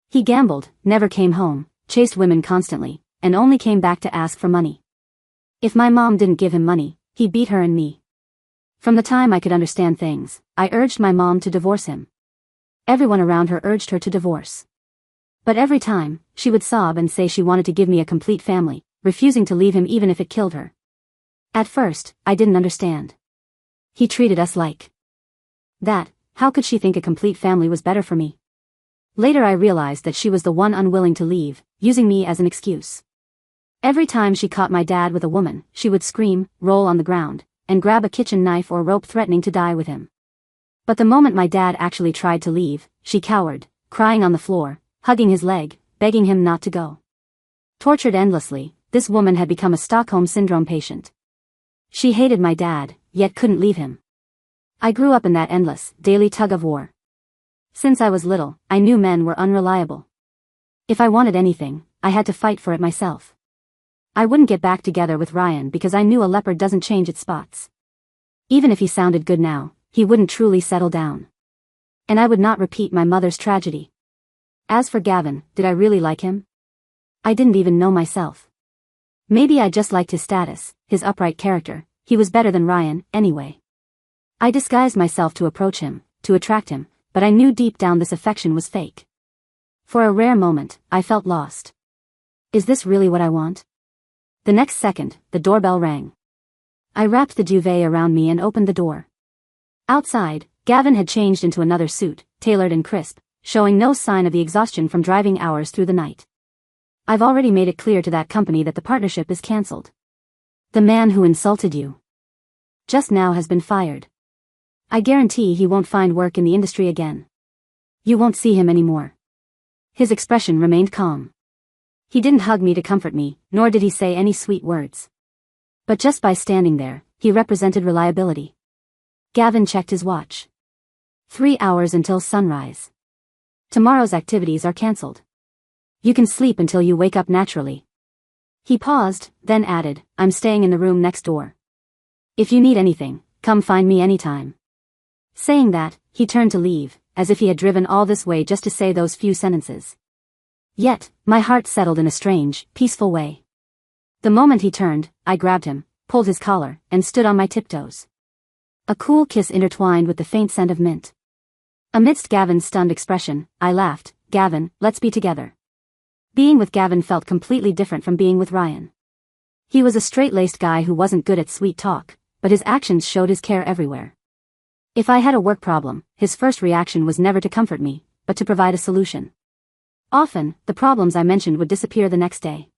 He gambled, never came home, chased women constantly, and only came back to ask for money. If my mom didn't give him money, he beat her and me. From the time I could understand things, I urged my mom to divorce him. Everyone around her urged her to divorce. But every time, she would sob and say she wanted to give me a complete family, refusing to leave him even if it killed her. At first, I didn't understand. He treated us like that. How could she think a complete family was better for me? Later I realized that she was the one unwilling to leave, using me as an excuse. Every time she caught my dad with a woman, she would scream, roll on the ground, and grab a kitchen knife or rope threatening to die with him. But the moment my dad actually tried to leave, she cowered, crying on the floor, hugging his leg, begging him not to go. Tortured endlessly, this woman had become a Stockholm Syndrome patient. She hated my dad, yet couldn't leave him. I grew up in that endless, daily tug-of-war. Since I was little, I knew men were unreliable. If I wanted anything, I had to fight for it myself. I wouldn't get back together with Ryan because I knew a leopard doesn't change its spots. Even if he sounded good now, he wouldn't truly settle down. And I would not repeat my mother's tragedy. As for Gavin, did I really like him? I didn't even know myself. Maybe I just liked his status, his upright character. He was better than Ryan, anyway. I disguised myself to approach him, to attract him, but I knew deep down this affection was fake. For a rare moment, I felt lost. Is this really what I want? The next second, the doorbell rang. I wrapped the duvet around me and opened the door. Outside, Gavin had changed into another suit, tailored and crisp, showing no sign of the exhaustion from driving hours through the night. I've already made it clear to that company that the partnership is cancelled. The man who insulted you just now has been fired. I guarantee he won't find work in the industry again. You won't see him anymore. His expression remained calm. He didn't hug me to comfort me, nor did he say any sweet words. But just by standing there, he represented reliability. Gavin checked his watch. 3 hours until sunrise. Tomorrow's activities are cancelled. You can sleep until you wake up naturally. He paused, then added, I'm staying in the room next door. If you need anything, come find me anytime. Saying that, he turned to leave, as if he had driven all this way just to say those few sentences. Yet, my heart settled in a strange, peaceful way. The moment he turned, I grabbed him, pulled his collar, and stood on my tiptoes. A cool kiss intertwined with the faint scent of mint. Amidst Gavin's stunned expression, I laughed, Gavin, let's be together. Being with Gavin felt completely different from being with Ryan. He was a straight-laced guy who wasn't good at sweet talk, but his actions showed his care everywhere. If I had a work problem, his first reaction was never to comfort me, but to provide a solution. Often, the problems I mentioned would disappear the next day.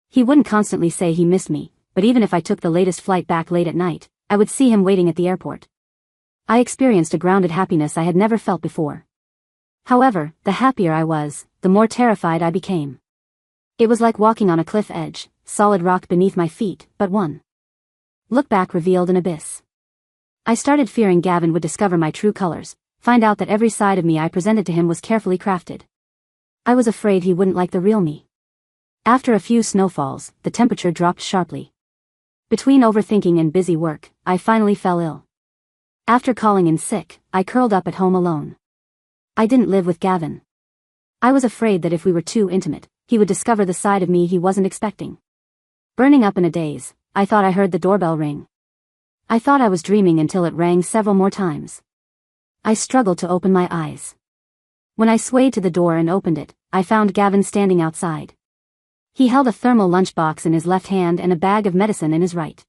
He wouldn't constantly say he missed me, but even if I took the latest flight back late at night, I would see him waiting at the airport. I experienced a grounded happiness I had never felt before. However, the happier I was, the more terrified I became. It was like walking on a cliff edge, solid rock beneath my feet, but one look back revealed an abyss. I started fearing Gavin would discover my true colors, find out that every side of me I presented to him was carefully crafted. I was afraid he wouldn't like the real me. After a few snowfalls, the temperature dropped sharply. Between overthinking and busy work, I finally fell ill. After calling in sick, I curled up at home alone. I didn't live with Gavin. I was afraid that if we were too intimate, he would discover the side of me he wasn't expecting. Burning up in a daze, I thought I heard the doorbell ring. I thought I was dreaming until it rang several more times. I struggled to open my eyes. When I swayed to the door and opened it, I found Gavin standing outside. He held a thermal lunchbox in his left hand and a bag of medicine in his right.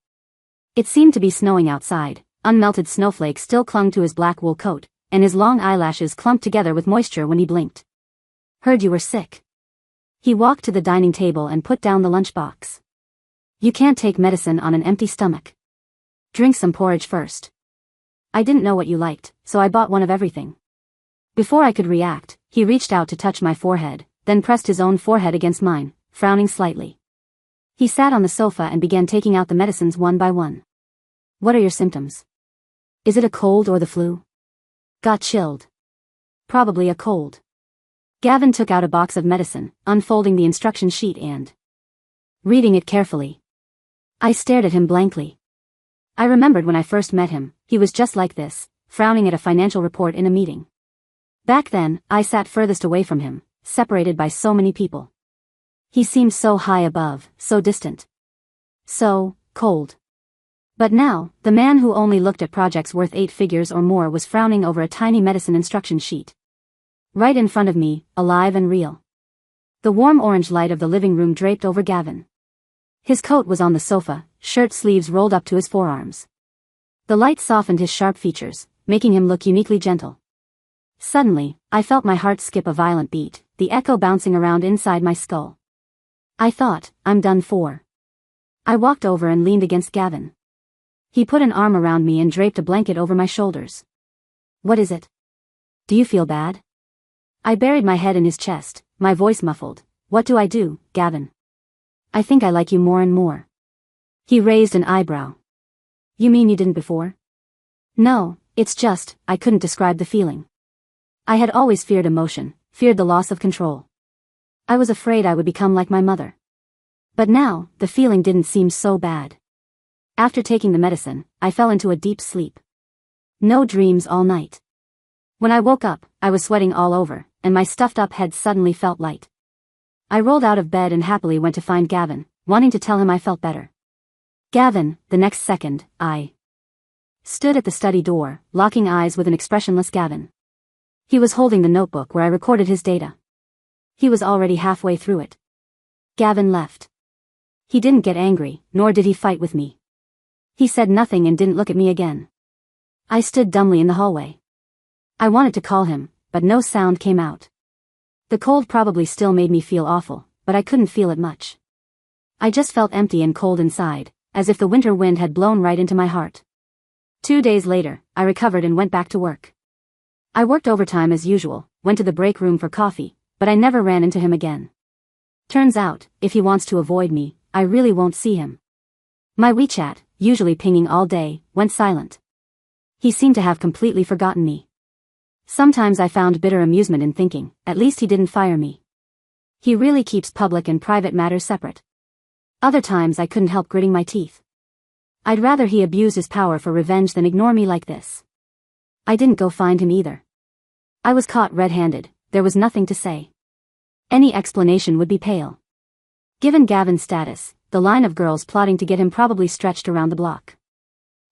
It seemed to be snowing outside, unmelted snowflakes still clung to his black wool coat, and his long eyelashes clumped together with moisture when he blinked. Heard you were sick. He walked to the dining table and put down the lunchbox. You can't take medicine on an empty stomach. Drink some porridge first. I didn't know what you liked, so I bought one of everything. Before I could react, he reached out to touch my forehead, then pressed his own forehead against mine, frowning slightly. He sat on the sofa and began taking out the medicines one by one. What are your symptoms? Is it a cold or the flu? Got chilled. Probably a cold. Gavin took out a box of medicine, unfolding the instruction sheet and reading it carefully. I stared at him blankly. I remembered when I first met him, he was just like this, frowning at a financial report in a meeting. Back then, I sat furthest away from him, separated by so many people. He seemed so high above, so distant. So cold. But now, the man who only looked at projects worth 8 figures or more was frowning over a tiny medicine instruction sheet. Right in front of me, alive and real. The warm orange light of the living room draped over Gavin. His coat was on the sofa, shirt sleeves rolled up to his forearms. The light softened his sharp features, making him look uniquely gentle. Suddenly, I felt my heart skip a violent beat, the echo bouncing around inside my skull. I thought, I'm done for. I walked over and leaned against Gavin. He put an arm around me and draped a blanket over my shoulders. What is it? Do you feel bad? I buried my head in his chest, my voice muffled. What do I do, Gavin? I think I like you more and more. He raised an eyebrow. You mean you didn't before? No, it's just, I couldn't describe the feeling. I had always feared emotion, feared the loss of control. I was afraid I would become like my mother. But now, the feeling didn't seem so bad. After taking the medicine, I fell into a deep sleep. No dreams all night. When I woke up, I was sweating all over, and my stuffed-up head suddenly felt light. I rolled out of bed and happily went to find Gavin, wanting to tell him I felt better. Gavin, the next second, I stood at the study door, locking eyes with an expressionless Gavin. He was holding the notebook where I recorded his data. He was already halfway through it. Gavin left. He didn't get angry, nor did he fight with me. He said nothing and didn't look at me again. I stood dumbly in the hallway. I wanted to call him, but no sound came out. The cold probably still made me feel awful, but I couldn't feel it much. I just felt empty and cold inside, as if the winter wind had blown right into my heart. 2 days later, I recovered and went back to work. I worked overtime as usual, went to the break room for coffee, but I never ran into him again. Turns out, if he wants to avoid me, I really won't see him. My WeChat, usually pinging all day, went silent. He seemed to have completely forgotten me. Sometimes I found bitter amusement in thinking, at least he didn't fire me. He really keeps public and private matters separate. Other times I couldn't help gritting my teeth. I'd rather he abused his power for revenge than ignore me like this. I didn't go find him either. I was caught red-handed, there was nothing to say. Any explanation would be pale. Given Gavin's status, the line of girls plotting to get him probably stretched around the block.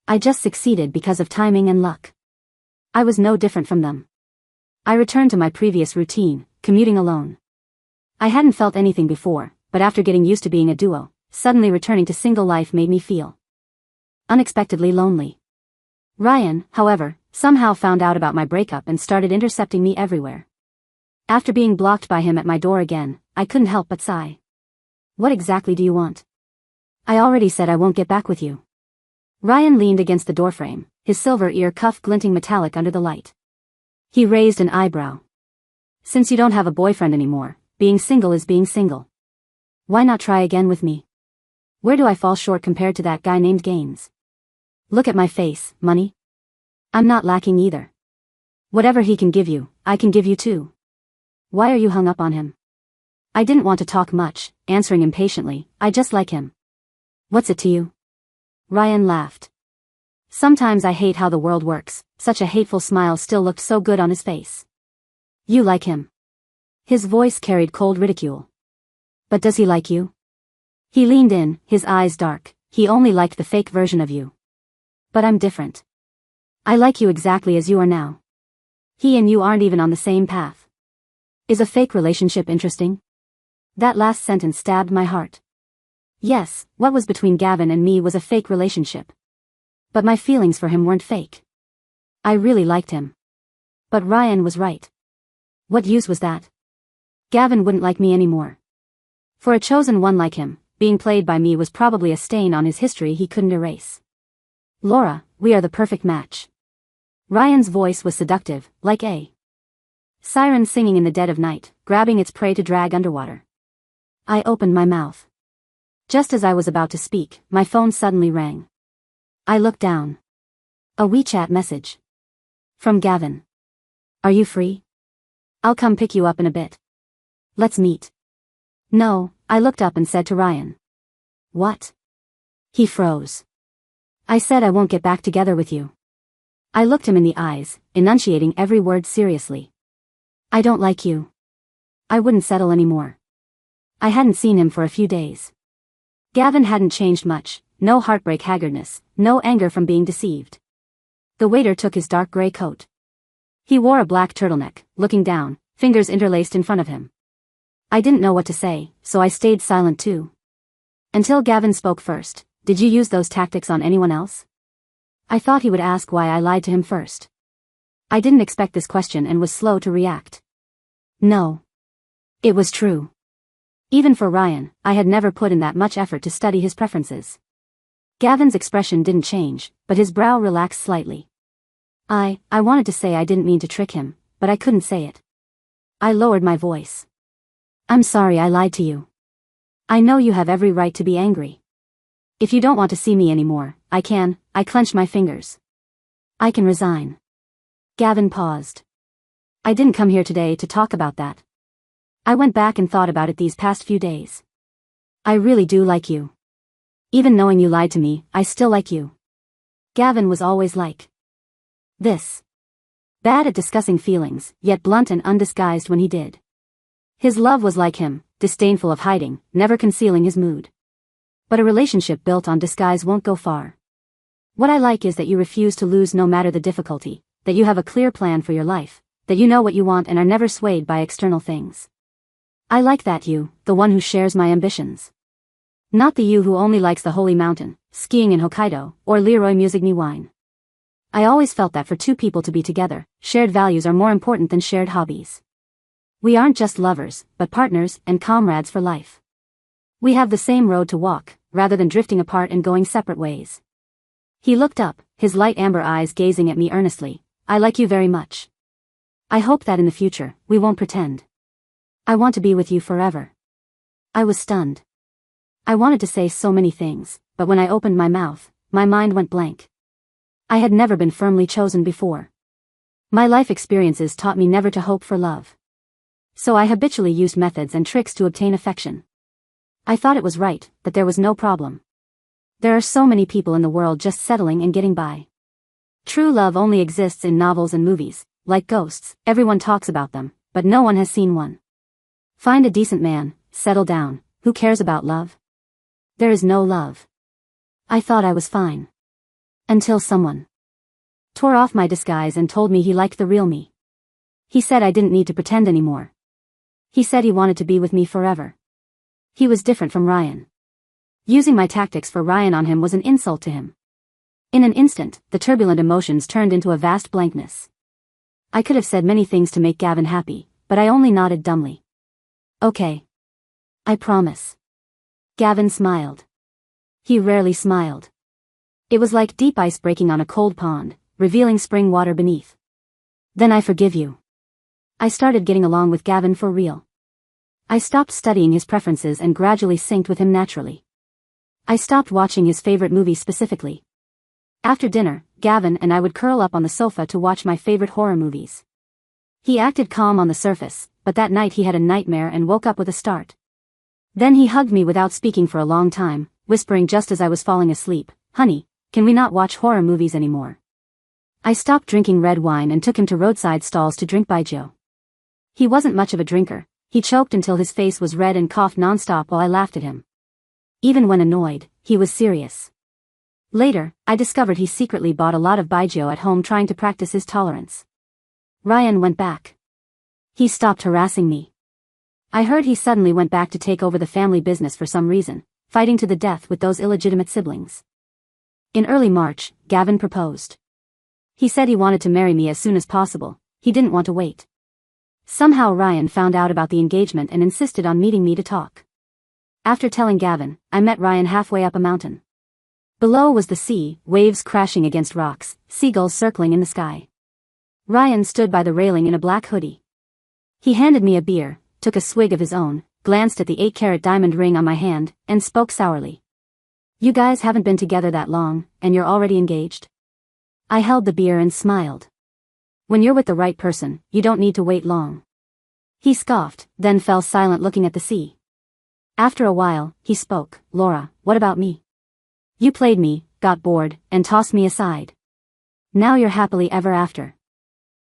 I just succeeded because of timing and luck. I was no different from them. I returned to my previous routine, commuting alone. I hadn't felt anything before, but after getting used to being a duo, suddenly returning to single life made me feel unexpectedly lonely. Ryan, however, somehow found out about my breakup and started intercepting me everywhere. After being blocked by him at my door again, I couldn't help but sigh. What exactly do you want? I already said I won't get back with you. Ryan leaned against the doorframe, his silver ear cuff glinting metallic under the light. He raised an eyebrow. Since you don't have a boyfriend anymore, being single is being single. Why not try again with me? Where do I fall short compared to that guy named Gaines? Look at my face, money? I'm not lacking either. Whatever he can give you, I can give you too. Why are you hung up on him? I didn't want to talk much, answering impatiently, I just like him. What's it to you? Ryan laughed. Sometimes I hate how the world works, such a hateful smile still looked so good on his face. You like him. His voice carried cold ridicule. But does he like you? He leaned in, his eyes dark. He only liked the fake version of you. But I'm different. I like you exactly as you are now. He and you aren't even on the same path. Is a fake relationship interesting? That last sentence stabbed my heart. Yes, what was between Gavin and me was a fake relationship. But my feelings for him weren't fake. I really liked him. But Ryan was right. What use was that? Gavin wouldn't like me anymore. For a chosen one like him, being played by me was probably a stain on his history he couldn't erase. Laura, we are the perfect match. Ryan's voice was seductive, like a siren singing in the dead of night, grabbing its prey to drag underwater. I opened my mouth. Just as I was about to speak, my phone suddenly rang. I looked down. A WeChat message. From Gavin. Are you free? I'll come pick you up in a bit. Let's meet. No, I looked up and said to Ryan. What? He froze. I said I won't get back together with you. I looked him in the eyes, enunciating every word seriously. I don't like you. I wouldn't settle anymore. I hadn't seen him for a few days. Gavin hadn't changed much, no heartbreak haggardness, no anger from being deceived. The waiter took his dark gray coat. He wore a black turtleneck, looking down, fingers interlaced in front of him. I didn't know what to say, so I stayed silent too. Until Gavin spoke first. Did you use those tactics on anyone else? I thought he would ask why I lied to him first. I didn't expect this question and was slow to react. No. It was true. Even for Ryan, I had never put in that much effort to study his preferences. Gavin's expression didn't change, but his brow relaxed slightly. I wanted to say I didn't mean to trick him, but I couldn't say it. I lowered my voice. I'm sorry I lied to you. I know you have every right to be angry. If you don't want to see me anymore, I clenched my fingers. I can resign. Gavin paused. I didn't come here today to talk about that. I went back and thought about it these past few days. I really do like you. Even knowing you lied to me, I still like you. Gavin was always like this. Bad at discussing feelings, yet blunt and undisguised when he did. His love was like him, disdainful of hiding, never concealing his mood. But a relationship built on disguise won't go far. What I like is that you refuse to lose no matter the difficulty, that you have a clear plan for your life, that you know what you want and are never swayed by external things. I like that you, the one who shares my ambitions. Not the you who only likes the holy mountain, skiing in Hokkaido, or Leroy Musigny wine. I always felt that for two people to be together, shared values are more important than shared hobbies. We aren't just lovers, but partners and comrades for life. We have the same road to walk, rather than drifting apart and going separate ways. He looked up, his light amber eyes gazing at me earnestly. I like you very much. I hope that in the future, we won't pretend. I want to be with you forever. I was stunned. I wanted to say so many things, but when I opened my mouth, my mind went blank. I had never been firmly chosen before. My life experiences taught me never to hope for love. So I habitually used methods and tricks to obtain affection. I thought it was right, that there was no problem. There are so many people in the world just settling and getting by. True love only exists in novels and movies, like ghosts, everyone talks about them, but no one has seen one. Find a decent man, settle down, who cares about love? There is no love. I thought I was fine. Until someone tore off my disguise and told me he liked the real me. He said I didn't need to pretend anymore. He said he wanted to be with me forever. He was different from Ryan. Using my tactics for Ryan on him was an insult to him. In an instant, the turbulent emotions turned into a vast blankness. I could have said many things to make Gavin happy, but I only nodded dumbly. Okay. I promise. Gavin smiled. He rarely smiled. It was like deep ice breaking on a cold pond, revealing spring water beneath. Then I forgive you. I started getting along with Gavin for real. I stopped studying his preferences and gradually synced with him naturally. I stopped watching his favorite movies specifically. After dinner, Gavin and I would curl up on the sofa to watch my favorite horror movies. He acted calm on the surface, but that night he had a nightmare and woke up with a start. Then he hugged me without speaking for a long time, whispering just as I was falling asleep, "Honey, can we not watch horror movies anymore?" I stopped drinking red wine and took him to roadside stalls to drink baijiu. He wasn't much of a drinker. He choked until his face was red and coughed nonstop while I laughed at him. Even when annoyed, he was serious. Later, I discovered he secretly bought a lot of baijiu at home trying to practice his tolerance. Ryan went back. He stopped harassing me. I heard he suddenly went back to take over the family business for some reason, fighting to the death with those illegitimate siblings. In early March, Gavin proposed. He said he wanted to marry me as soon as possible. He didn't want to wait. Somehow Ryan found out about the engagement and insisted on meeting me to talk. After telling Gavin, I met Ryan halfway up a mountain. Below was the sea, waves crashing against rocks, seagulls circling in the sky. Ryan stood by the railing in a black hoodie. He handed me a beer, took a swig of his own, glanced at the 8-carat diamond ring on my hand, and spoke sourly. "You guys haven't been together that long, and you're already engaged?" I held the beer and smiled. When you're with the right person, you don't need to wait long. He scoffed, then fell silent looking at the sea. After a while, he spoke. Laura, what about me? You played me, got bored, and tossed me aside. Now you're happily ever after.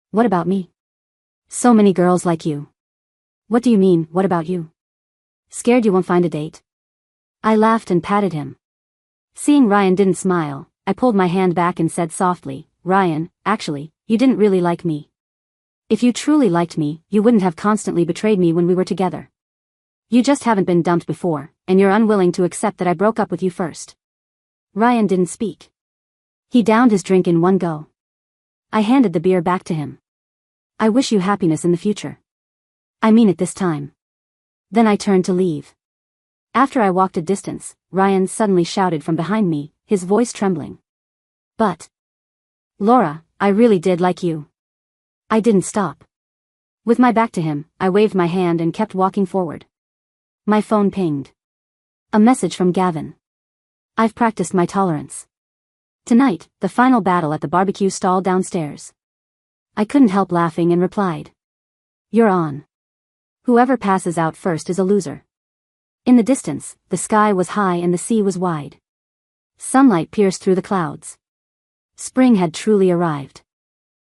What about me? So many girls like you. What do you mean, what about you? Scared you won't find a date? I laughed and patted him. Seeing Ryan didn't smile, I pulled my hand back and said softly, Ryan, actually, you didn't really like me. If you truly liked me, you wouldn't have constantly betrayed me when we were together. You just haven't been dumped before, and you're unwilling to accept that I broke up with you first. Ryan didn't speak. He downed his drink in one go. I handed the beer back to him. I wish you happiness in the future. I mean it this time. Then I turned to leave. After I walked a distance, Ryan suddenly shouted from behind me, his voice trembling. But, Laura, I really did like you. I didn't stop. With my back to him, I waved my hand and kept walking forward. My phone pinged. A message from Gavin. I've practiced my tolerance. Tonight, the final battle at the barbecue stall downstairs. I couldn't help laughing and replied. You're on. Whoever passes out first is a loser. In the distance, the sky was high and the sea was wide. Sunlight pierced through the clouds. Spring had truly arrived.